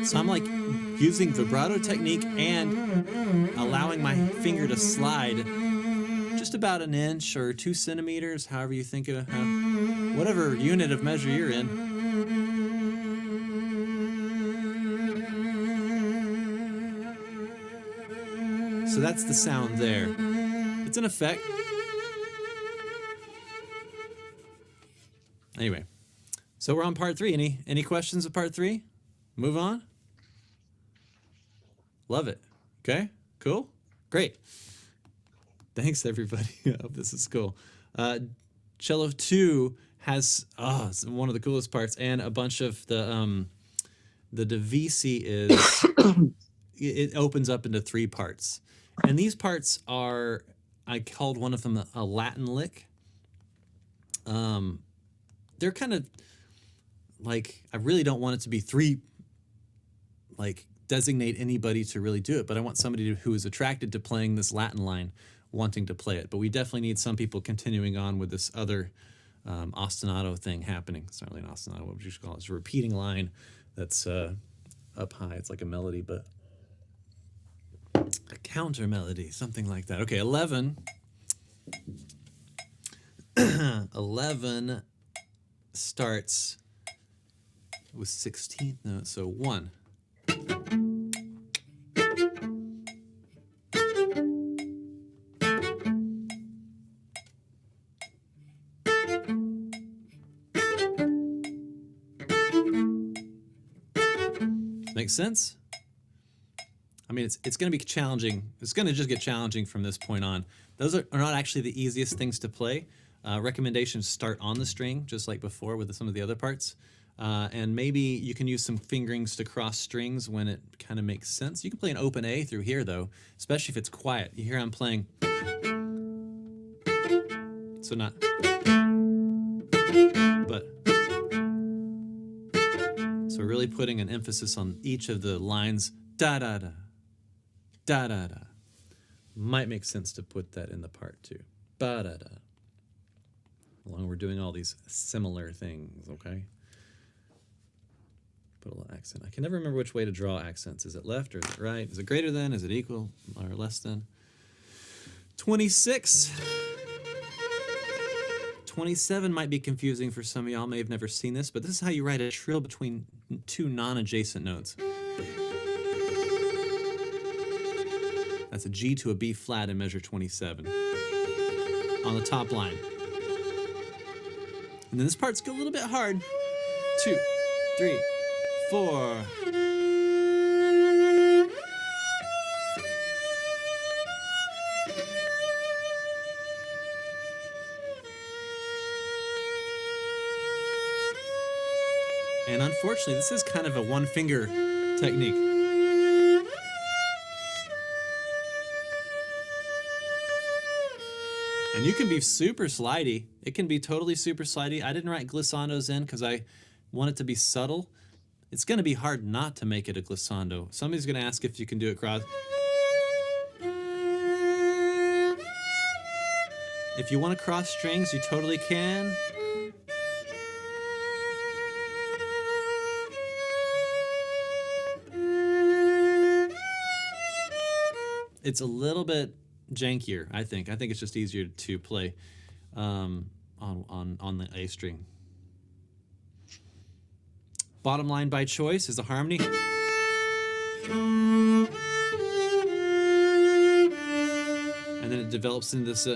So I'm like using vibrato technique and allowing my finger to slide just about an inch or 2 centimeters, however you think of whatever unit of measure you're in. So that's the sound there. It's an effect. Anyway, so we're on part 3. Any questions of part 3? Move on. Love it. Okay, cool, great. Thanks, everybody. I hope this is cool. Cello 2 has it's one of the coolest parts, and a bunch of the divisi is it opens up into 3 parts, and these parts are, I called one of them a Latin lick. They're kind of like, I really don't want it to be 3, like designate anybody to really do it, but I want somebody who is attracted to playing this Latin line wanting to play it. But we definitely need some people continuing on with this other ostinato thing happening. It's not really an ostinato, what would you call it? It's a repeating line that's up high. It's like a melody, but a counter melody, something like that. Okay, 11. 11 starts with 16th note, so 1. Makes sense? I mean, it's going to be challenging. It's going to just get challenging from this point on. Those are not actually the easiest things to play. Recommendations start on the string, just like before with some of the other parts. And maybe you can use some fingerings to cross strings when it kind of makes sense. You can play an open A through here, though, especially if it's quiet. You hear I'm playing. So not. But. So we're really putting an emphasis on each of the lines. Da-da-da. Da-da-da. Might make sense to put that in the part, too. Ba-da-da. Along we're doing all these similar things, okay? Put a little accent. I can never remember which way to draw accents. Is it left or is it right? Is it greater than? Is it equal or less than? 26. 27 might be confusing for some of y'all. May have never seen this, but this is how you write a trill between 2 non-adjacent notes. That's a G to a B flat in measure 27 on the top line. And then this part's a little bit hard. 2, 3, 4. And unfortunately, this is kind of a one-finger technique. And you can be super slidey. It can be totally super slidey. I didn't write glissandos in because I want it to be subtle. It's going to be hard not to make it a glissando. Somebody's going to ask if you can do it cross. If you want to cross strings, you totally can. It's a little bit jankier, I think. I think it's just easier to play on the A string. Bottom line by choice is the harmony. And then it develops into this 2.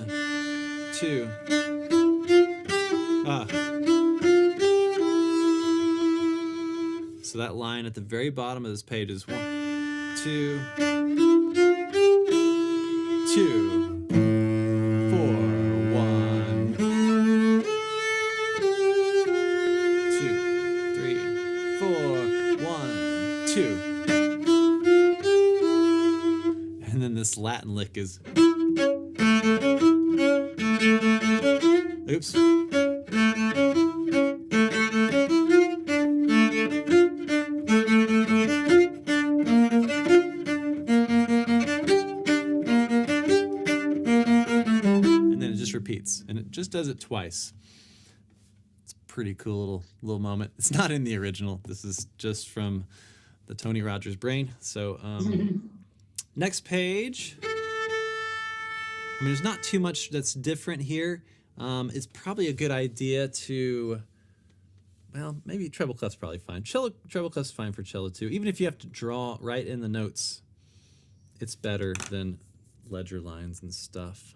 So that line at the very bottom of this page is 1, 2, 2, 4, 1, 2, 3, 4, 1, 2. And then this Latin lick is. Oops. Repeats, and it just does it twice. It's a pretty cool little moment. It's not in the original. This is just from the Tony Rogers brain. So next page. I mean, there's not too much that's different here. It's probably a good idea to, well, maybe treble clef's probably fine. Treble clef's fine for cello too. Even if you have to draw right in the notes, it's better than ledger lines and stuff.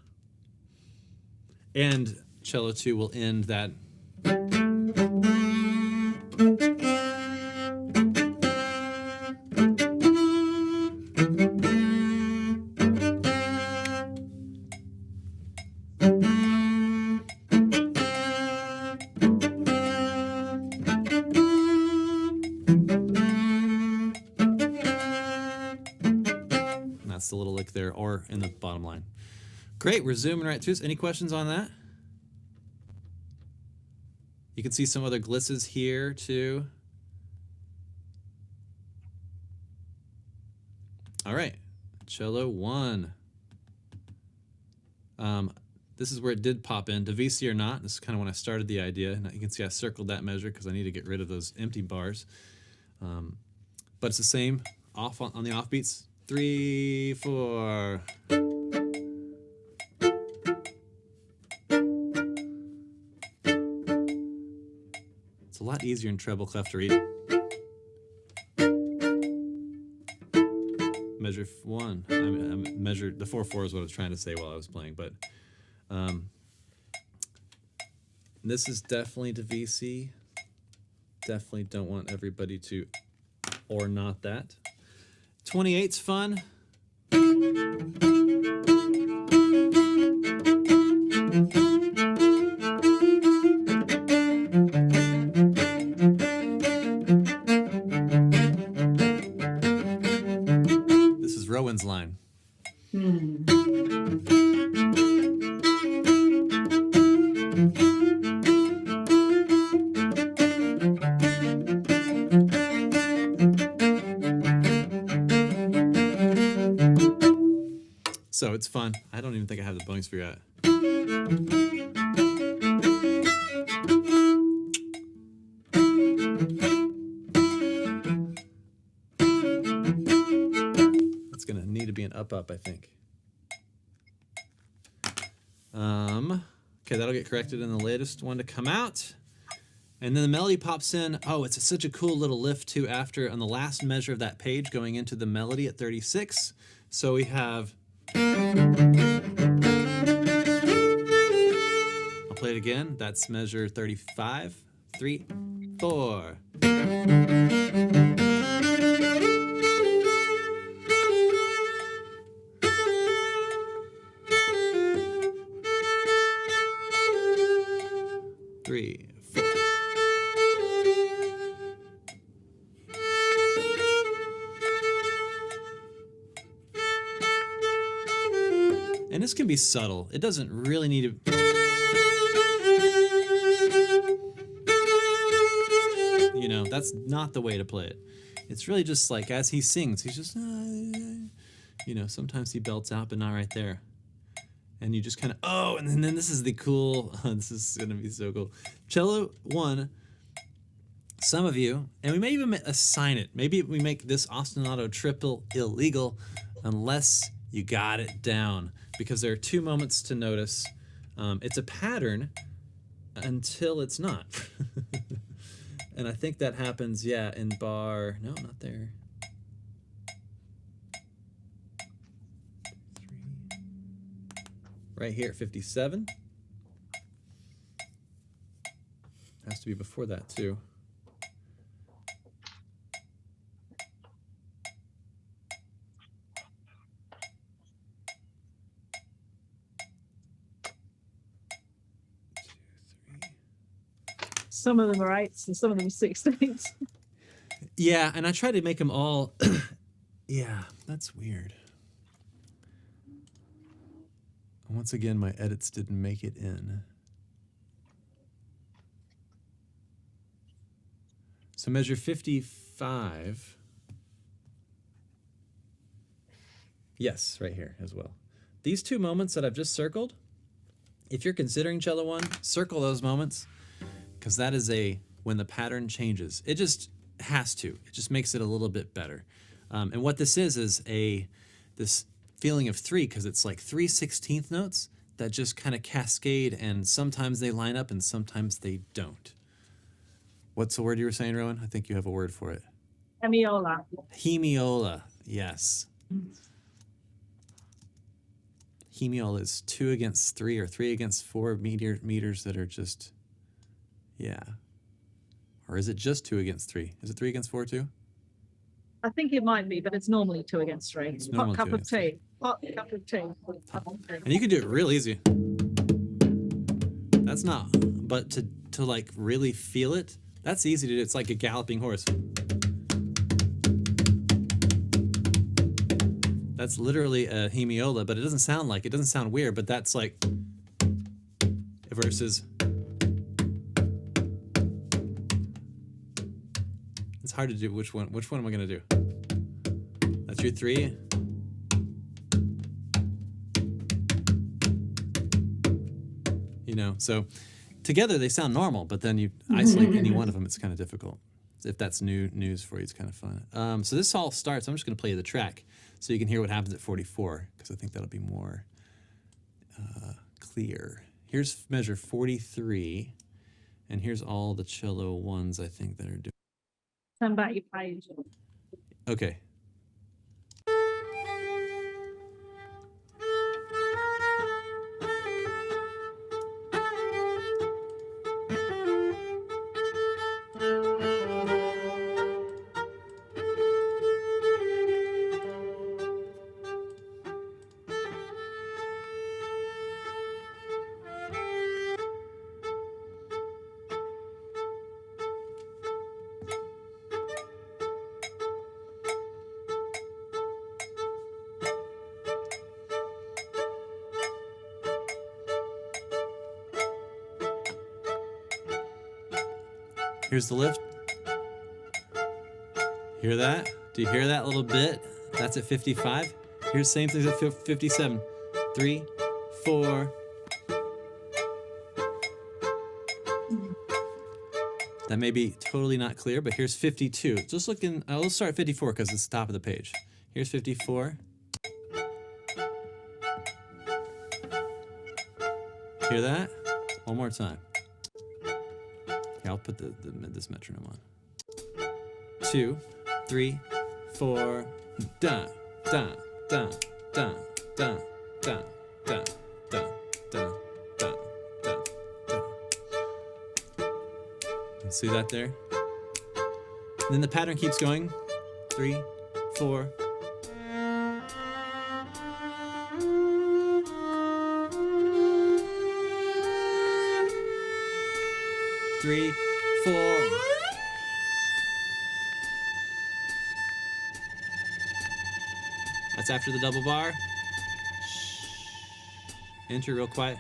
And cello 2 will end that. And that's the little lick there, or in the bottom line. Great, we're zooming right through this. Any questions on that? You can see some other glisses here too. All right, cello 1. This is where it did pop in, Divisi or not. This is kind of when I started the idea. Now you can see I circled that measure because I need to get rid of those empty bars. But it's the same off on the offbeats. 3, 4. A lot easier in treble clef to read. Measure 1. I measured the 4/4 is what I was trying to say while I was playing, but this is definitely Divisi. Definitely don't want everybody to or not that. 28's fun. Rowan's line. So it's fun. I don't even think I have the bowing sphere yet. Need to be an up, I think. Okay, that'll get corrected in the latest one to come out. And then the melody pops in. Oh, it's such a cool little lift too after on the last measure of that page going into the melody at 36. So we have. I'll play it again. That's measure 35. 3, 4. Three, four. And this can be subtle. It doesn't really need to. You know, that's not the way to play it. It's really just like as he sings, he's just, you know, sometimes he belts out, but not right there. And you just kind of, oh, and then this is the cool, this is going to be so cool. Cello 1, some of you, and we may even assign it. Maybe we make this ostinato triple illegal unless you got it down, because there are 2 moments to notice. It's a pattern until it's not. And I think that happens, yeah, in bar, no, not there. 3. Right here at 57. Has to be before that too. Some of them are 8s and some of them are 16s. Yeah, and I try to make them all. Yeah, that's weird. Once again, my edits didn't make it in. So measure 55. Yes, right here as well. These 2 moments that I've just circled, if you're considering cello 1, circle those moments, because that is when the pattern changes. It just has to. It just makes it a little bit better. And what this is this feeling of 3, because it's like 3 16th notes that just kind of cascade, and sometimes they line up and sometimes they don't. What's the word you were saying, Rowan? I think you have a word for it. Hemiola. Hemiola, yes. Hemiola is 2 against 3 or 3 against 4 meters that are just, yeah. Or is it just 2 against 3? Is it 3 against 4 too? I think it might be, but it's normally 2 against 3. Hot cup of tea. Hot cup of tea. And you can do it real easy. That's not, but to like really feel it, that's easy to do. It's like a galloping horse. That's literally a hemiola, but it doesn't sound like, it doesn't sound weird, but that's like versus. It's hard to do. Which one am I gonna do? That's your 3. You know, so together they sound normal, but then you isolate any one of them, it's kind of difficult. If that's news for you, it's kind of fun. So this all starts, I'm just gonna play you the track so you can hear what happens at 44, because I think that'll be more clear. Here's measure 43, and here's all the cello 1s I think that are doing. Send back your page. Okay. Here's the lift. Hear that? Do you hear that little bit? That's at 55. Here's the same thing at 57. 3, 4. That may be totally not clear, but here's 52. Just looking, let's start at 54 because it's the top of the page. Here's 54. Hear that? One more time. Here, I'll put this metronome on. 2, 3, 4. Dun, dun, dun, dun, dun, dun, dun, dun, dun, dun, dun, dun, See that there? And then the pattern keeps going. 3, 4. Three, 4. That's after the double bar. Enter real quiet.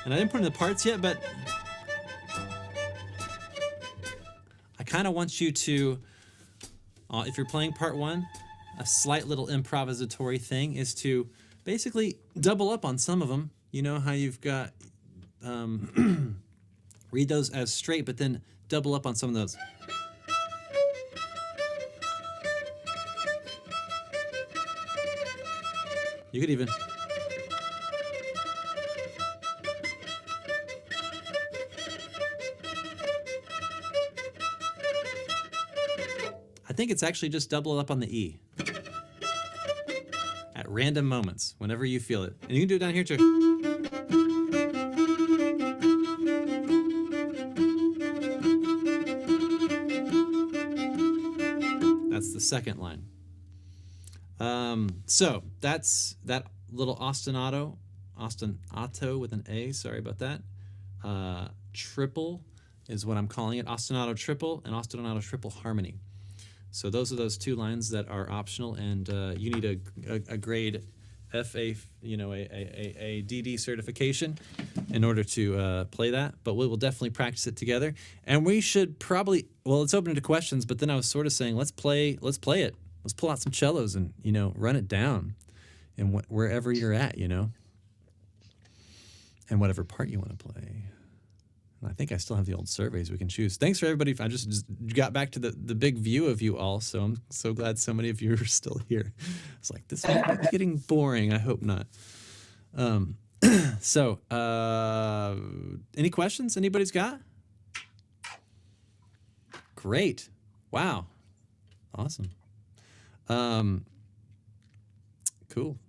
And I didn't put in the parts yet, but I kind of want you to, if you're playing part 1, a slight little improvisatory thing is to basically double up on some of them. You know how you've got, read those as straight, but then double up on some of those. You could even. I think it's actually just double up on the E. At random moments, whenever you feel it. And you can do it down here too. That's the second line. So that's that little ostinato with an A, sorry about that. Triple is what I'm calling it. Ostinato triple and ostinato triple harmony. So those are those 2 lines that are optional, and you need a grade FA, a DD certification in order to play that. But we will definitely practice it together, and we should probably, well, it's open to questions. But then I was sort of saying, let's play it. Let's pull out some cellos and run it down, and wherever you're at, and whatever part you want to play. And I think I still have the old surveys we can choose. Thanks for everybody. I just got back to the big view of you all, so I'm so glad so many of you are still here. It's like, this might be getting boring. I hope not. So, any questions anybody's got? Great. Wow. Awesome. Cool.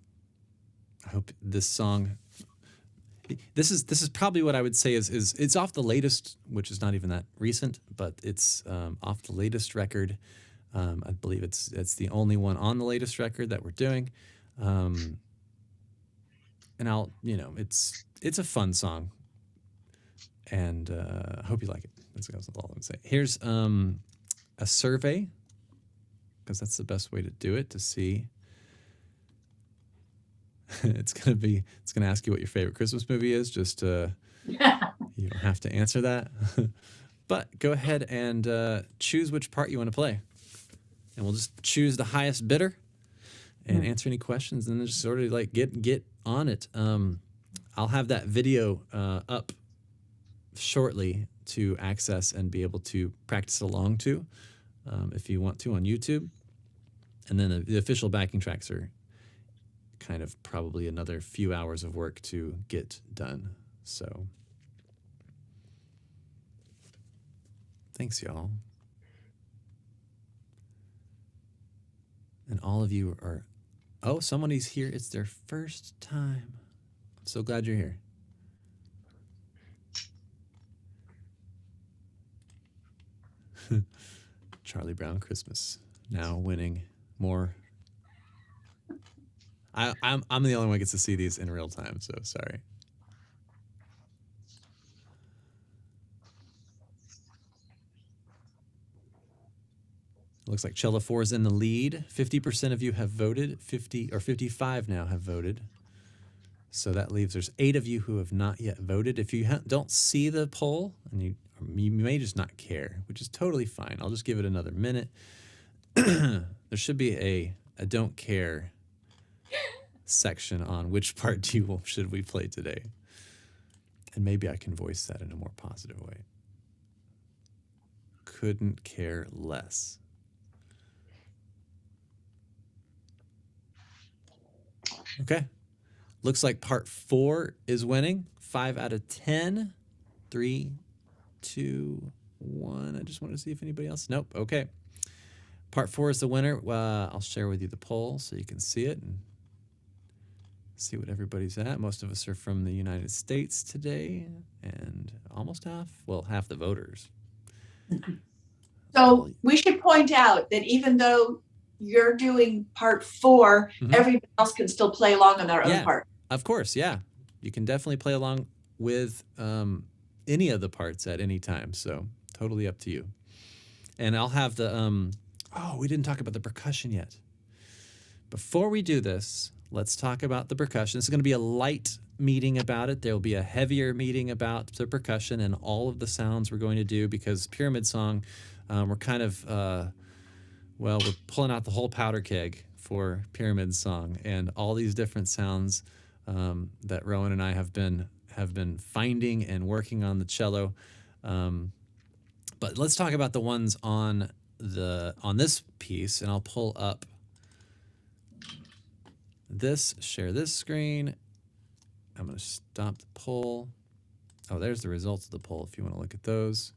I hope this song... This is probably what I would say is it's off the latest, which is not even that recent, but it's off the latest record. I believe it's the only one on the latest record that we're doing. And it's a fun song, and I hope you like it. That's all I'm saying. Here's a survey, because that's the best way to do it, to see. It's gonna ask you what your favorite Christmas movie is. Just you don't have to answer that, but go ahead and choose which part you want to play, and we'll just choose the highest bidder and answer any questions, and then just sort of like get on it. I'll have that video up shortly to access and be able to practice along to, if you want to, on YouTube, and then the official backing tracks are kind of probably another few hours of work to get done. So thanks, y'all. And all of you are, somebody's here. It's their first time. I'm so glad you're here. Charlie Brown Christmas now winning more. I'm the only one who gets to see these in real time, so sorry. Looks like Cello 4 is in the lead. 50% of you have voted. 55 now have voted. So that leaves, there's 8 of you who have not yet voted. If you don't see the poll, and you may just not care, which is totally fine. I'll just give it another minute. There should be a don't care section on which part should we play today. And maybe I can voice that in a more positive way. Couldn't care less. Okay. Looks like part 4 is winning. 5 out of 10. 3, 2, 1. I just want to see if anybody else. Nope. Okay. Part 4 is the winner. I'll share with you the poll so you can see it and see what everybody's at. Most of us are from the United States today, and almost half the voters. So we should point out that even though you're doing part 4, everybody else can still play along on their own part. Of course, yeah. You can definitely play along with any of the parts at any time, so totally up to you. And I'll have the, oh, we didn't talk about the percussion yet. Before we do this, let's talk about the percussion. This is going to be a light meeting about it. There will be a heavier meeting about the percussion and all of the sounds we're going to do, because Pyramid Song, we're kind of, well, we're pulling out the whole powder keg for Pyramid Song, and all these different sounds that Rowan and I have been finding and working on the cello. But let's talk about the ones on this piece, and I'll pull up this, share this screen. I'm going to stop the poll. Oh, there's the results of the poll if you want to look at those.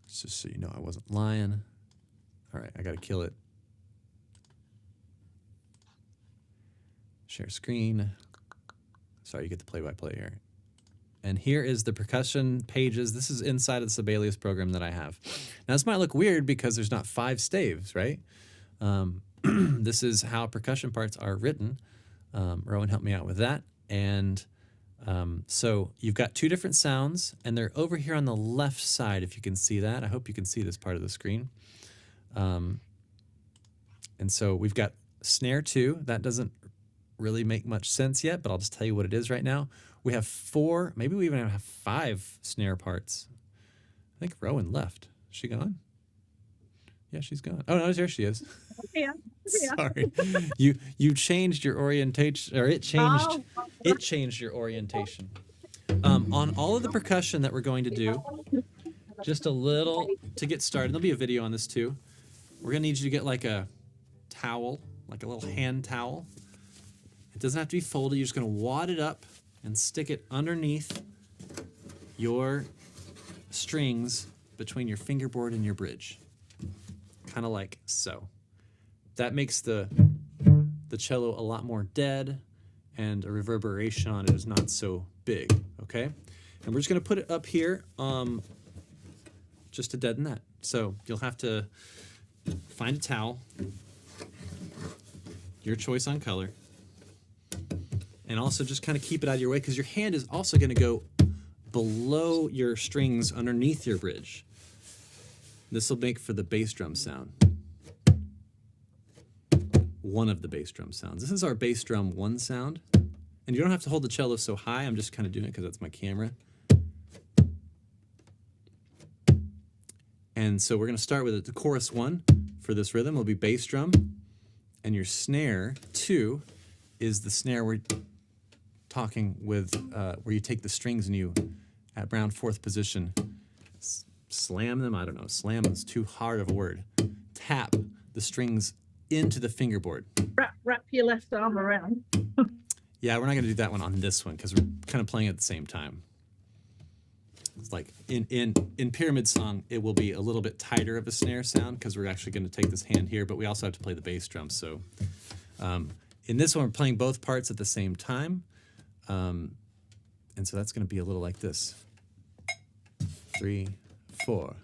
Just so you know I wasn't lying. All right, I got to kill it. Share screen. Sorry, you get the play-by-play here. And here is the percussion pages. This is inside of the Sibelius program that I have. Now, this might look weird because there's not 5 staves, right? This is how percussion parts are written. Rowan helped me out with that. And so you've got 2 different sounds, and they're over here on the left side, if you can see that. I hope you can see this part of the screen. And so we've got snare 2. That doesn't really make much sense yet, but I'll just tell you what it is right now. We have 4, maybe we even have 5 snare parts. I think Rowan left. Is she gone? Yeah, she's gone. Oh, no, there she is. Yeah. Sorry. You changed your orientation, or it changed your orientation. On all of the percussion that we're going to do, just a little to get started. There'll be a video on this too. We're going to need you to get like a towel, like a little hand towel. It doesn't have to be folded. You're just going to wad it up and stick it underneath your strings between your fingerboard and your bridge. Kind of like so. That makes the cello a lot more dead, and a reverberation on it is not so big, okay? And we're just going to put it up here just to deaden that. So you'll have to find a towel, your choice on color, and also just kind of keep it out of your way, because your hand is also going to go below your strings underneath your bridge. This will make for the bass drum sound. One of the bass drum sounds. This is our bass drum 1 sound. And you don't have to hold the cello so high. I'm just kind of doing it because that's my camera. And so we're going to start with it. The chorus 1 for this rhythm will be bass drum. And your snare 2 is the snare we're talking with, where you take the strings and you, at round 4th position, slam them. I don't know. Slam is too hard of a word. Tap the strings into the fingerboard. Wrap your left arm around. Yeah, we're not going to do that one on this one because we're kind of playing at the same time. It's like in Pyramid Song, it will be a little bit tighter of a snare sound because we're actually going to take this hand here, but we also have to play the bass drum. So in this one, we're playing both parts at the same time. And so that's going to be a little like this. 3, 4.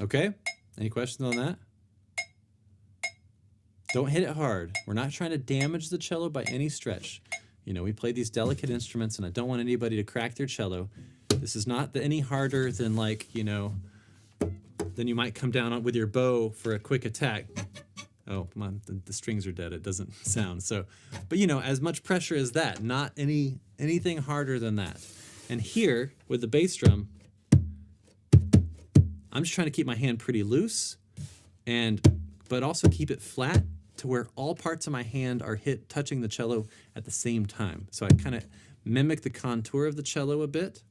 Okay, any questions on that? Don't hit it hard. We're not trying to damage the cello by any stretch. You know, we play these delicate instruments, and I don't want anybody to crack their cello. This is not any harder than, like, you know, than you might come down with your bow for a quick attack. Oh, come on, the strings are dead. It doesn't sound so. But, you know, as much pressure as that, not anything harder than that. And here, with the bass drum, I'm just trying to keep my hand pretty loose, but also keep it flat to where all parts of my hand are touching the cello at the same time. So I kind of mimic the contour of the cello a bit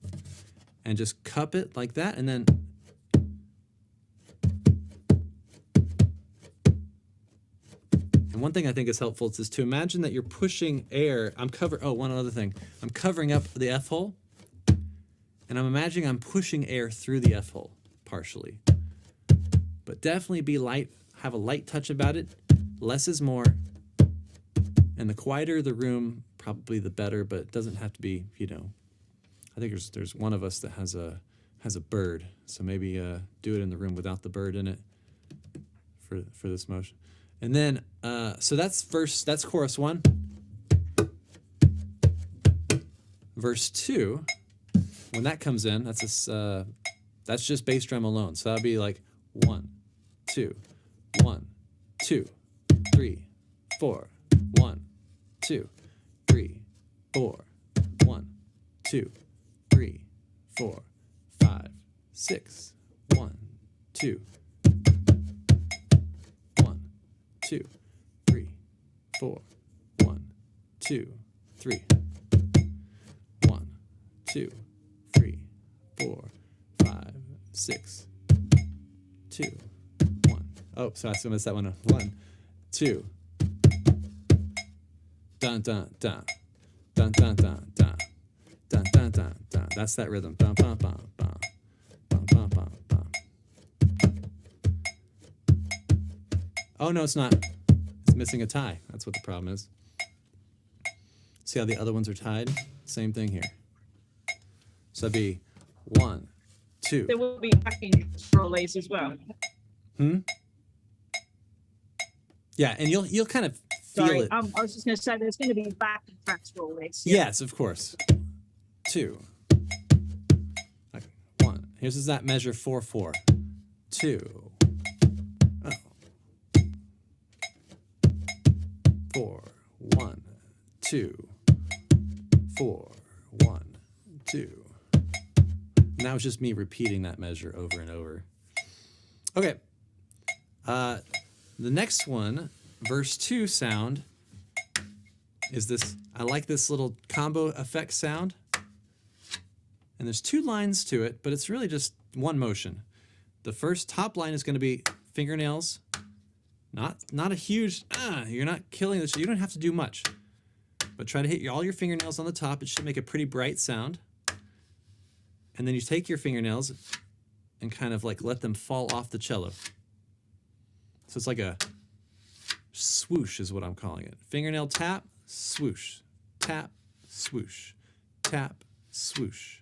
and just cup it like that, and then and one thing I think is helpful is to imagine that you're pushing air. One other thing. I'm covering up the F hole, and I'm imagining I'm pushing air through the F hole partially. But definitely be light, have a light touch about it. Less is more. And the quieter the room, probably the better, but it doesn't have to be, I think there's one of us that has a bird. So maybe do it in the room without the bird in it for this motion. And then so that's chorus 1. Verse 2, when that comes in, that's just bass drum alone. So that'll be like 1, 2, 1, 2, 3, 4, 1, 2, 3, 4, 1, 2, 3, 4, 5, 6, 1, 2, 1, 2, 3, 4, 1, 2, 3, 1, 2, 3, 4, 5, 6, 2, 1. Oh, sorry, I missed that one. 1, 2. Dun dun dun. Dun dun dun dun. Dun dun dun dun. That's that rhythm. Bum bum bum bum. Bum bum bum bum. Oh no, it's not. It's missing a tie. That's what the problem is. See how the other ones are tied? Same thing here. So that'd be 1, 2. There will be backing rollies as well. Yeah, and you'll kind of feel Sorry, it. I was just going to say there's going to be back and tracks rollies. Yes, of course. 2. Okay, 1. Here's that measure 4/4. 2. Oh. 4. 1, 2. 4, 1, 2. And that was just me repeating that measure over and over. Okay. The next one, verse 2 sound, is this. I like this little combo effect sound. And there's 2 lines to it, but it's really just one motion. The first top line is going to be fingernails. Not a huge, you're not killing this. You don't have to do much. But try to hit all your fingernails on the top. It should make a pretty bright sound. And then you take your fingernails and kind of like let them fall off the cello. So it's like a swoosh is what I'm calling it. Fingernail tap, swoosh, tap, swoosh, tap, swoosh,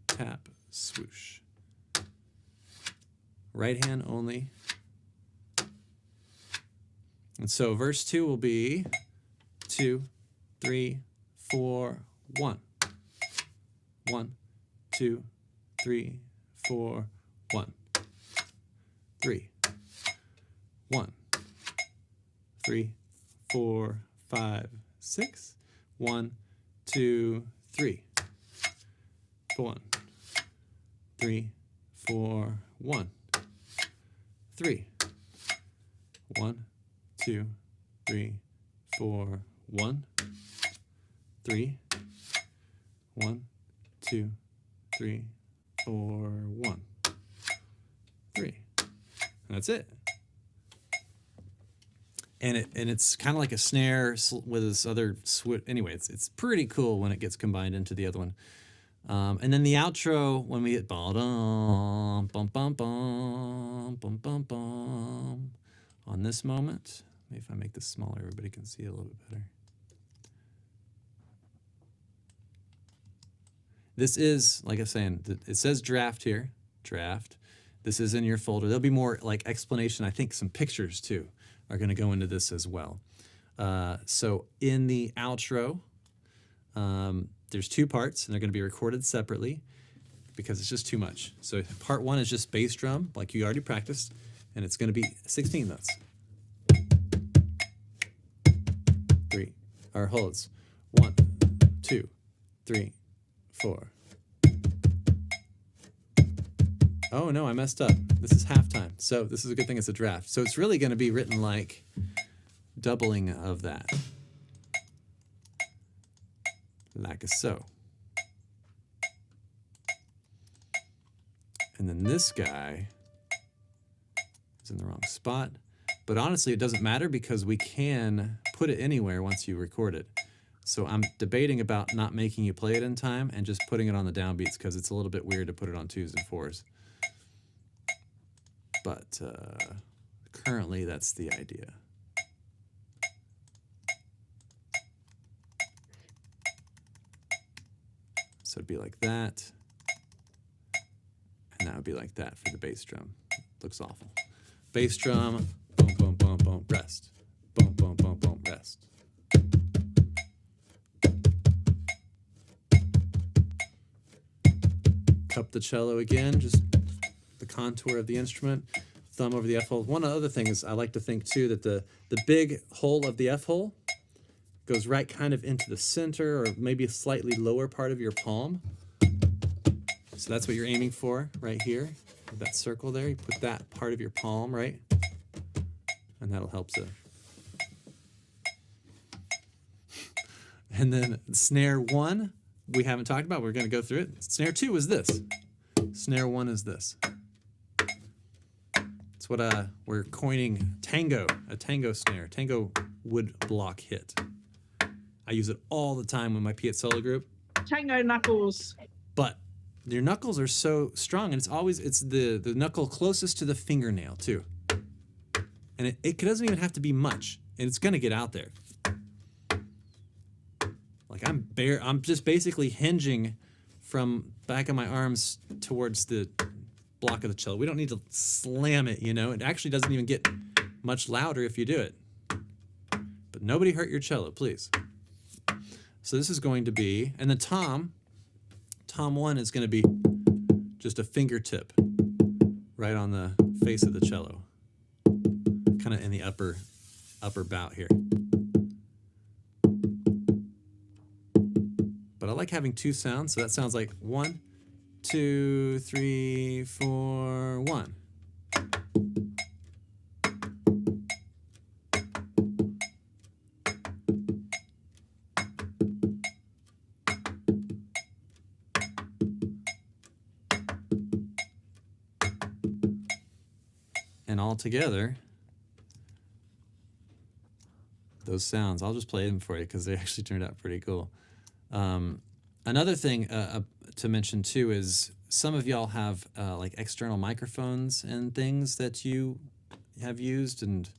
tap, swoosh. Right hand only. And so verse 2 will be 2, 3, 4, 1. 1, 2, 3, 4, 1. 3. 1, 3, 4, 5, 6. 1, 2, 3. 1, 3, 4, 1. 3. 1, 2, 3, 4, 1. 3. 1, 2, 3, 4, 1. 3. And that's it. And it's kind of like a snare with this other switch. Anyway, it's pretty cool when it gets combined into the other one. And then the outro, when we hit bum bum bum bum bum bum bum on this moment. Maybe if I make this smaller, everybody can see it a little bit better. This is, like I was saying, it says draft here. Draft. This is in your folder. There'll be more like explanation. I think some pictures too are going to go into this as well. So in the outro, there's 2 parts, and they're going to be recorded separately because it's just too much. So part 1 is just bass drum, like you already practiced, and it's going to be 16 notes. 3, or holds. 1, 2, 3, 4. Oh no, I messed up. This is halftime. So this is a good thing it's a draft. So it's really going to be written like doubling of that. Like so. And then this guy is in the wrong spot. But honestly, it doesn't matter because we can put it anywhere once you record it. So I'm debating about not making you play it in time and just putting it on the downbeats because it's a little bit weird to put it on 2s and 4s. But currently, that's the idea. So it'd be like that. And that would be like that for the bass drum. Looks awful. Bass drum, boom, boom, boom, boom, rest. Boom, boom, boom, boom, rest. Cup the cello again, just the contour of the instrument. Thumb over the F hole. One other thing is I like to think too that the big hole of the F hole goes right kind of into the center or maybe a slightly lower part of your palm. So that's what you're aiming for right here. With that circle there, you put that part of your palm, right? And that'll help to. And then snare 1, we haven't talked about. We're going to go through it. Snare 2 is this. Snare 1 is this. It's what we're coining tango, a tango snare, tango wood block hit. I use it all the time with my PERCUSSION group. Tango knuckles. But your knuckles are so strong, and it's the knuckle closest to the fingernail too. And it doesn't even have to be much, and it's gonna get out there. Like I'm just basically hinging from back of my arms towards the block of the cello. We don't need to slam it, you know. It actually doesn't even get much louder if you do it. But nobody hurt your cello, please. So this is going to be, and the tom 1 is going to be just a fingertip right on the face of the cello, kind of in the upper bout here. But I like having 2 sounds, so that sounds like 1, 2, 3, 4, 1. And all together, those sounds, I'll just play them for you because they actually turned out pretty cool. Another thing to mention too is some of y'all have like external microphones and things that you have used, and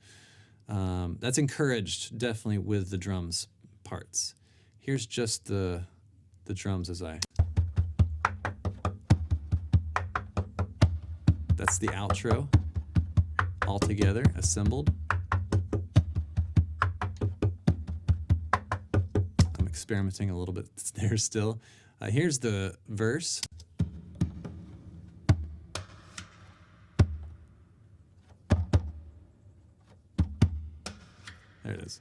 that's encouraged definitely with the drums parts. Here's just the drums as that's the outro. All together, assembled. I'm experimenting a little bit there still. Here's the verse. There it is.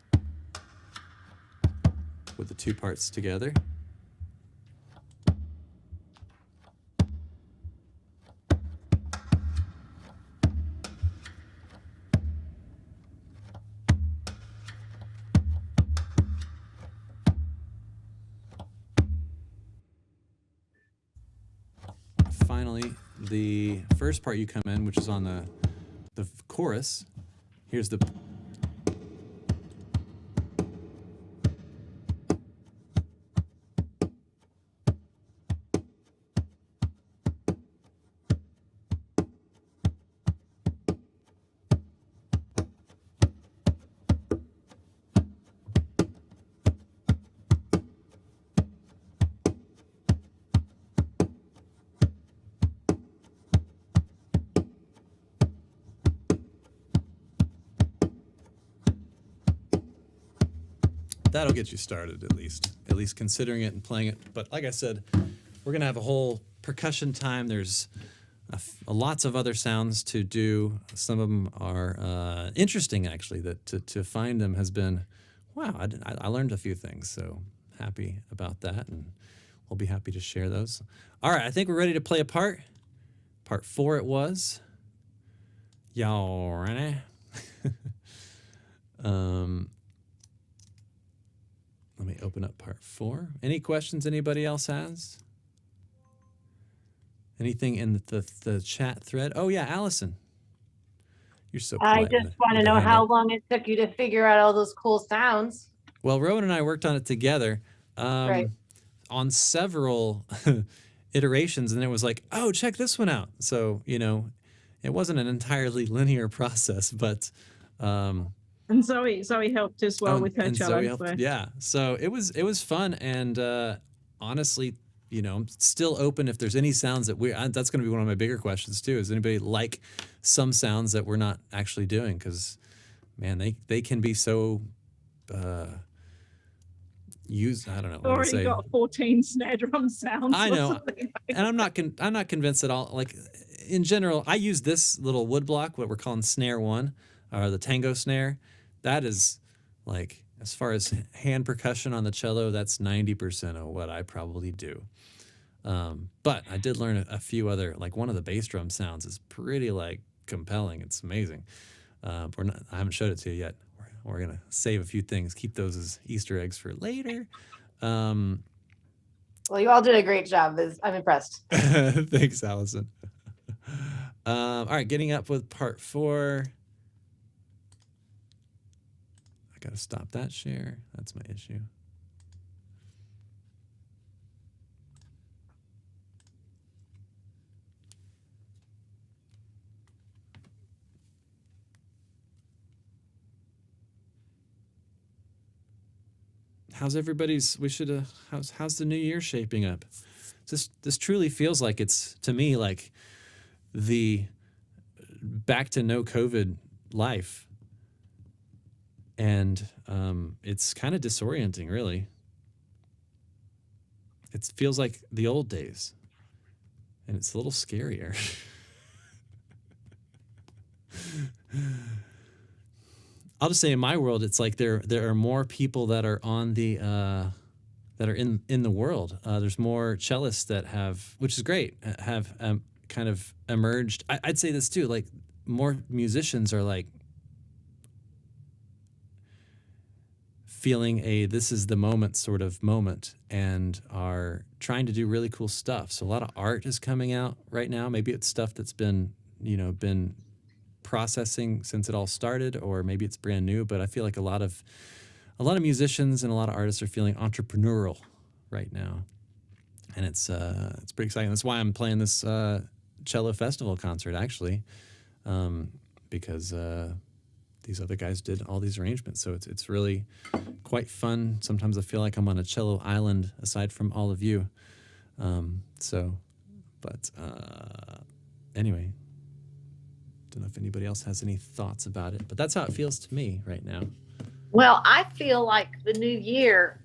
With the 2 parts together. Finally, the first part you come in, which is on the chorus. Here's the that'll get you started at least considering it and playing it. But like I said, we're gonna have a whole percussion time. There's lots of other sounds to do. Some of them are interesting actually. That to find them has been, wow. I learned a few things, so happy about that, and we'll be happy to share those. All right, I think we're ready to play a part. Part 4 it was. Y'all ready? Let me open up part 4. Any questions anybody else has? Anything in the chat thread? Oh yeah, Allison. You're so I polite. just want to know how long it took you to figure out all those cool sounds. Well, Rowan and I worked on it together Right. on several iterations, and it was like, oh, check this one out. So, you know, it wasn't an entirely linear process, but And Zoe helped as well with her cello. Zoe helped, yeah. So it was fun, and honestly, you know, I'm still open if there's any sounds that that's going to be one of my bigger questions too. Is anybody like some sounds that we're not actually doing? Because man, they can be so used. I don't know. Already got 14 snare drum sounds. I know, and I'm not convinced at all. Like in general, I use this little wood block, what we're calling snare 1, or the tango snare. That is like, as far as hand percussion on the cello, that's 90% of what I probably do. But I did learn a few other, like one of the bass drum sounds is pretty like compelling. It's amazing. I haven't showed it to you yet. We're gonna save a few things, keep those as Easter eggs for later. Well, you all did a great job. I'm impressed. Thanks, Allison. All right, getting up with part 4. I gotta stop that share. That's my issue. How's everybody's? How's the new year shaping up? This truly feels like it's, to me, like the back to no COVID life, and it's kind of disorienting, really. It feels like the old days, and it's a little scarier. I'll just say, in my world, it's like there are more people that are on the that are in the world. There's more cellists that have, which is great, have kind of emerged. I'd say this too, like more musicians are like feeling this is the moment sort of moment, and are trying to do really cool stuff. So a lot of art is coming out right now. Maybe it's stuff that's been processing since it all started, or maybe it's brand new, but I feel like a lot of musicians and a lot of artists are feeling entrepreneurial right now, and it's pretty exciting. That's why I'm playing this cello festival concert, actually, because these other guys did all these arrangements, so it's really quite fun. Sometimes I feel like I'm on a cello island aside from all of you. Anyway, don't know if anybody else has any thoughts about it, but that's how it feels to me right now. Well, I feel like the new year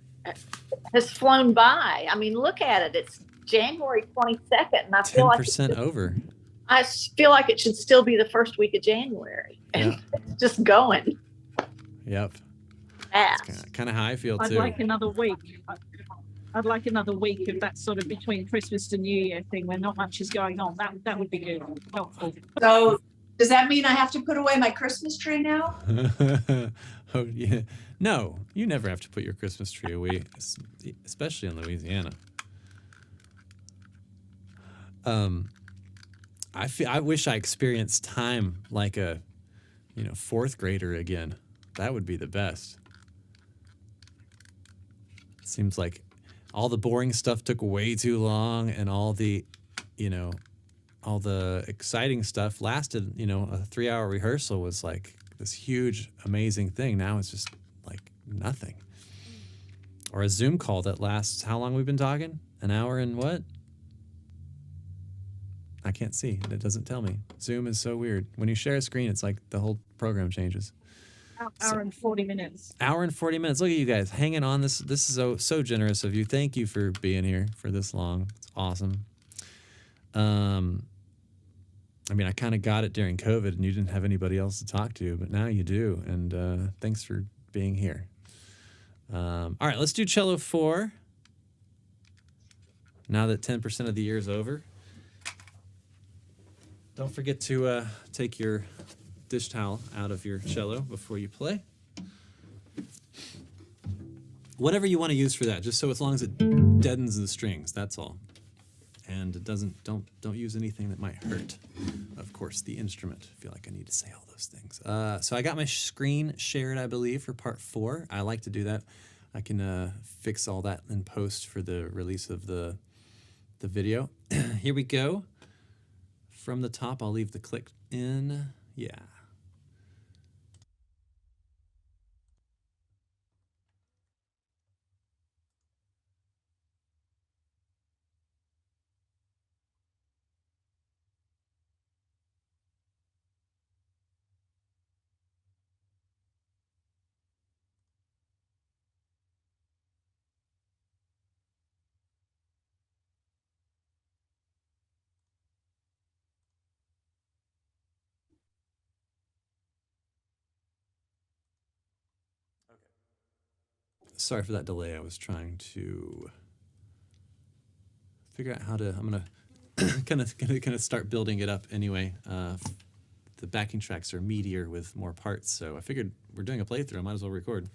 has flown by. I mean, look at it. It's January 22nd, and I feel like 10% over. I feel like it should still be the first week of January. And it's just going. Yep. That's kind of how I feel, too. I'd like another week. I'd like another week of that sort of between Christmas and New Year thing where not much is going on. That would be good. Helpful. So does that mean I have to put away my Christmas tree now? Oh, yeah. No, you never have to put your Christmas tree away, especially in Louisiana. I wish I experienced time like a, fourth grader again. That would be the best. It seems like all the boring stuff took way too long, and all the exciting stuff lasted, a 3-hour rehearsal was like this huge, amazing thing. Now it's just like nothing. Or a Zoom call that lasts, how long we've been talking? An hour and what? I can't see. It doesn't tell me. Zoom is so weird. When you share a screen, it's like the whole program changes. Hour and 40 minutes. Hour and 40 minutes. Look at you guys hanging on. This is so generous of you. Thank you for being here for this long. It's awesome. I mean, I kind of got it during COVID, and you didn't have anybody else to talk to, but now you do. And thanks for being here. All right, let's do cello 4. Now that 10% of the year is over. Don't forget to take your dish towel out of your cello before you play. whatever you want to use for that, just so as long as it deadens the strings, that's all. And it doesn't, don't use anything that might hurt, of course, the instrument. I feel like I need to say all those things. So I got my screen shared, I believe, for part 4. I like to do that. I can fix all that in post for the release of the video. Here we go. From the top, I'll leave the click in. Yeah. Sorry for that delay. I was trying to figure out how to. I'm gonna kind of start building it up anyway. The backing tracks are meatier with more parts, so I figured we're doing a playthrough. I might as well record.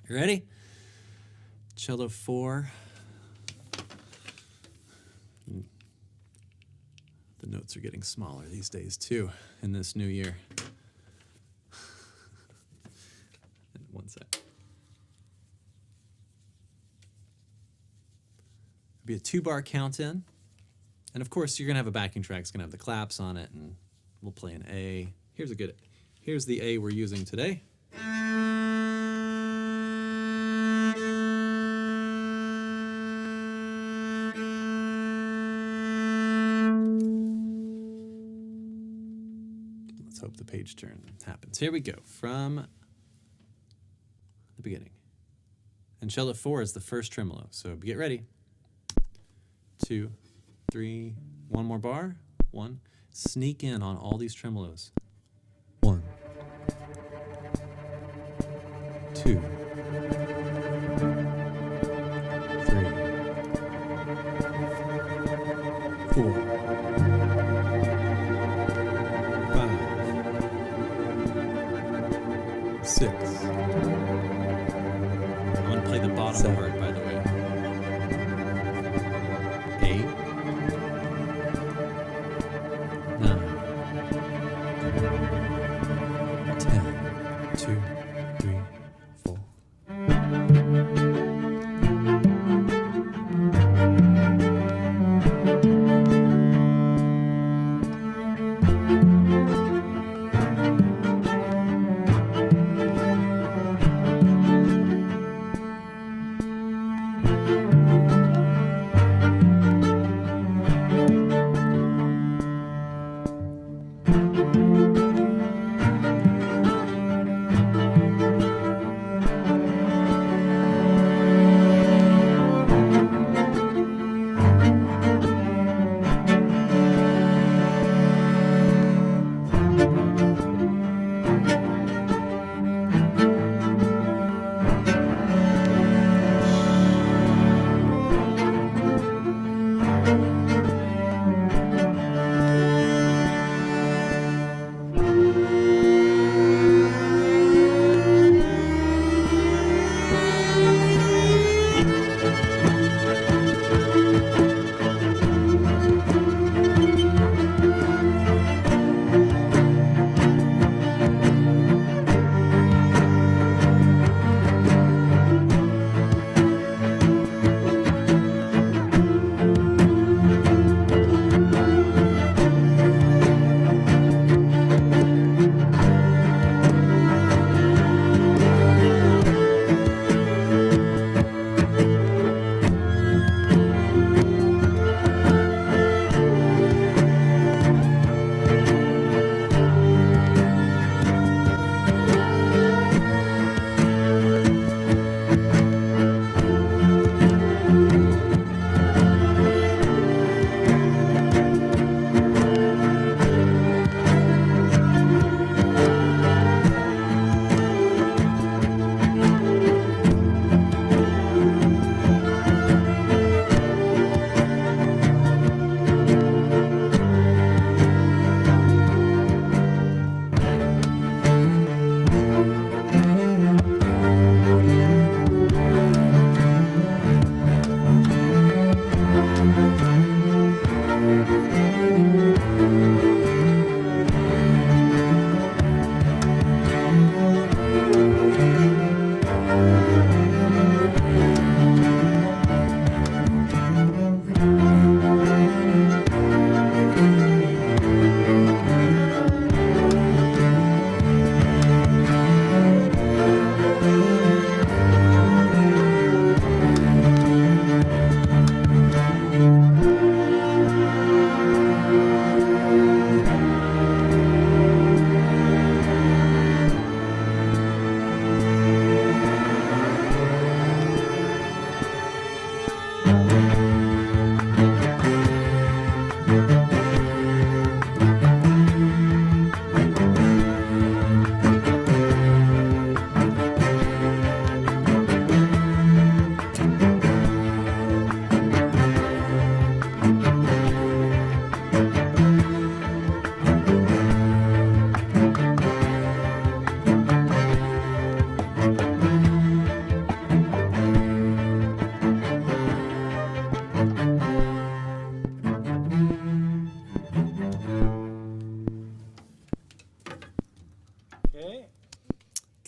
You ready? Cello 4. The notes are getting smaller these days too in this new year. One sec. Be a 2-bar count in. And of course, you're going to have a backing track. It's going to have the claps on it, and we'll play an A. Here's the A we're using today. Let's hope the page turn happens. Here we go, from the beginning. And cello 4 is the first tremolo, so get ready. 2, 3, one more bar, 1. Sneak in on all these tremolos. 1, 2, 3, 4, 5, 6. I'm going to play the bottom part, by the way. 8, 9, 10, 2, 3, 4.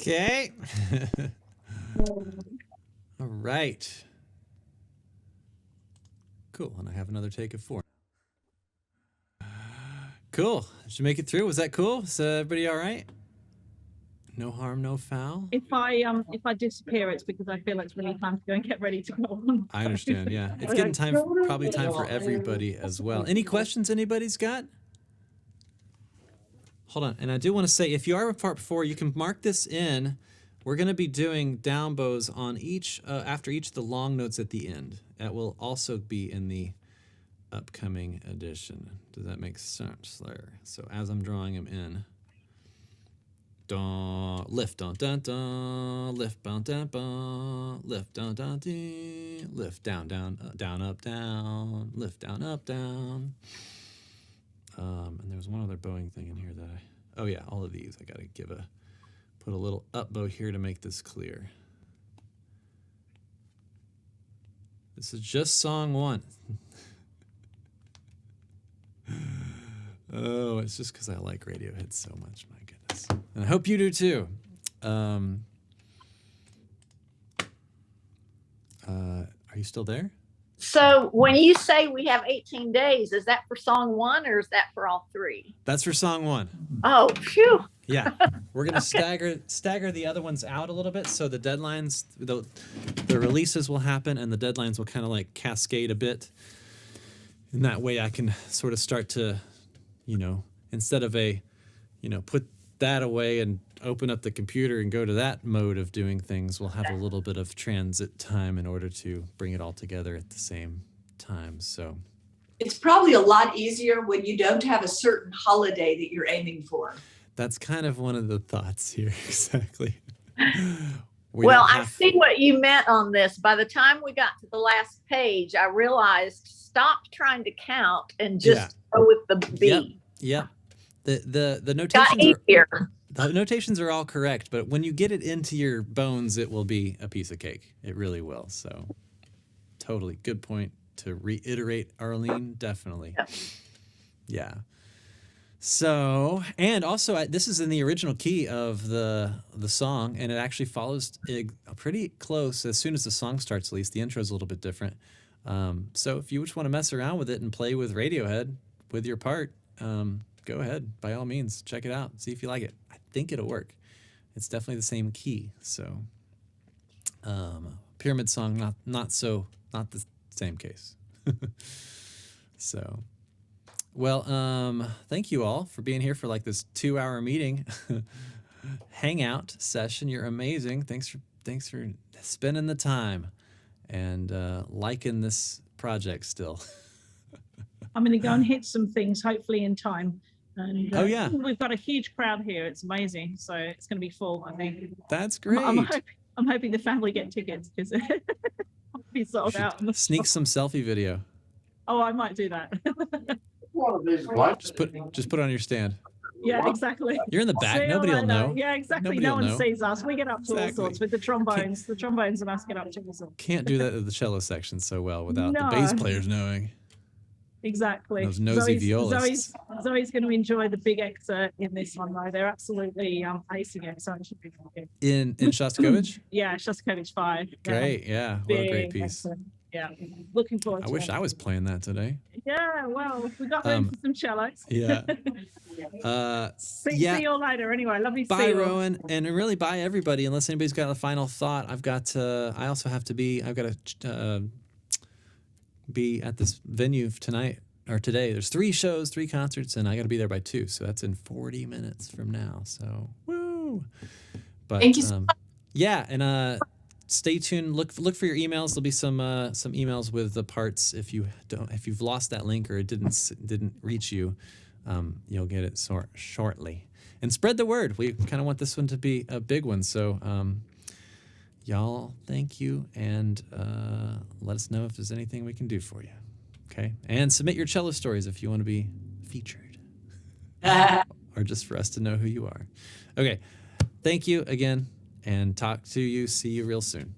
Okay. All right. Cool. And I have another take of 4. Cool. Did you make it through? Was that cool? Is everybody all right? No harm, no foul. If I disappear, it's because I feel it's really time to go and get ready to go on. I understand. Yeah, it's getting time. Probably time for everybody as well. Any questions anybody's got? Hold on, and I do want to say, if you are a part 4, you can mark this in. We're going to be doing down bows on each after each of the long notes at the end. That will also be in the upcoming edition. Does that make sense there? So as I'm drawing them in. Dun, lift, dun, dun, dun, lift, dun, dun, dun, lift, dun, dun, dun, lift, down, down, down, up, down, lift, down, up, down. And there was one other bowing thing in here that oh yeah, all of these. I got to put a little up bow here to make this clear. This is just song 1. Oh, it's just because I like Radiohead so much, my goodness. And I hope you do too. Are you still there? So when you say we have 18 days, is that for song 1 or is that for all 3? That's for song 1. Oh, phew. Yeah, we're gonna stagger the other ones out a little bit, so the deadlines, the releases will happen, and the deadlines will kind of like cascade a bit. And that way, I can sort of start to, instead of put that away and open up the computer and go to that mode of doing things, we'll have a little bit of transit time in order to bring it all together at the same time. So it's probably a lot easier when you don't have a certain holiday that you're aiming for. that's kind of one of the thoughts here. Exactly. Well, I see what you meant on this. By the time we got to the last page, I realized stop trying to count and just go with the beat. Yep. The notations are all correct, but when you get it into your bones, it will be a piece of cake. It really will. So totally good point to reiterate, Arlene. Definitely. Yeah. So, and also this is in the original key of the song, and it actually follows pretty close. As soon as the song starts, at least the intro is a little bit different. So if you just want to mess around with it and play with Radiohead with your part, go ahead, by all means, check it out. See if you like it. I think it'll work. It's definitely the same key. So, Pyramid Song, not the same case. So, well, thank you all for being here for like this 2-hour meeting hangout session. You're amazing. Thanks for spending the time and liking this project still. I'm going to go and hit some things, hopefully in time. And, oh yeah, we've got a huge crowd here. It's amazing. So it's going to be full, I think. That's great. I'm hoping the family get tickets because it'll be sold out. Sneak some selfie video. Oh, I might do that. Just put it on your stand. Yeah, exactly. You're in the back. Nobody will know. Yeah, exactly. Nobody no one know. sees us. We get up to all sorts with the trombones. The trombones and us get up to all sorts. Can't do that at the cello section so well without the bass players knowing. Exactly. Those nosy violists. Zoe's going to enjoy the big excerpt in this one, though. They're absolutely acing it, so it should be good. In Shostakovich? Yeah, Shostakovich 5. Great, yeah. What a great piece. Excellent. Yeah, looking forward I to wish it. I was playing that today. Yeah, well, we got room for some cellos. Yeah. See you all later. Anyway, love you. Bye, Rowan, and really bye everybody. Unless anybody's got a final thought, I've got to be at this venue tonight or today. There's 3 shows, 3 concerts, and I got to be there by 2. So that's in 40 minutes from now. So woo! But thank you so much. Yeah, and stay tuned. Look for your emails. There'll be some emails with the parts. If you've lost that link or it didn't reach you, you'll get it shortly. And spread the word. We kind of want this one to be a big one. So y'all, thank you, and let us know if there's anything we can do for you. Okay, and submit your cello stories if you want to be featured, or just for us to know who you are. Okay, thank you again. And see you real soon.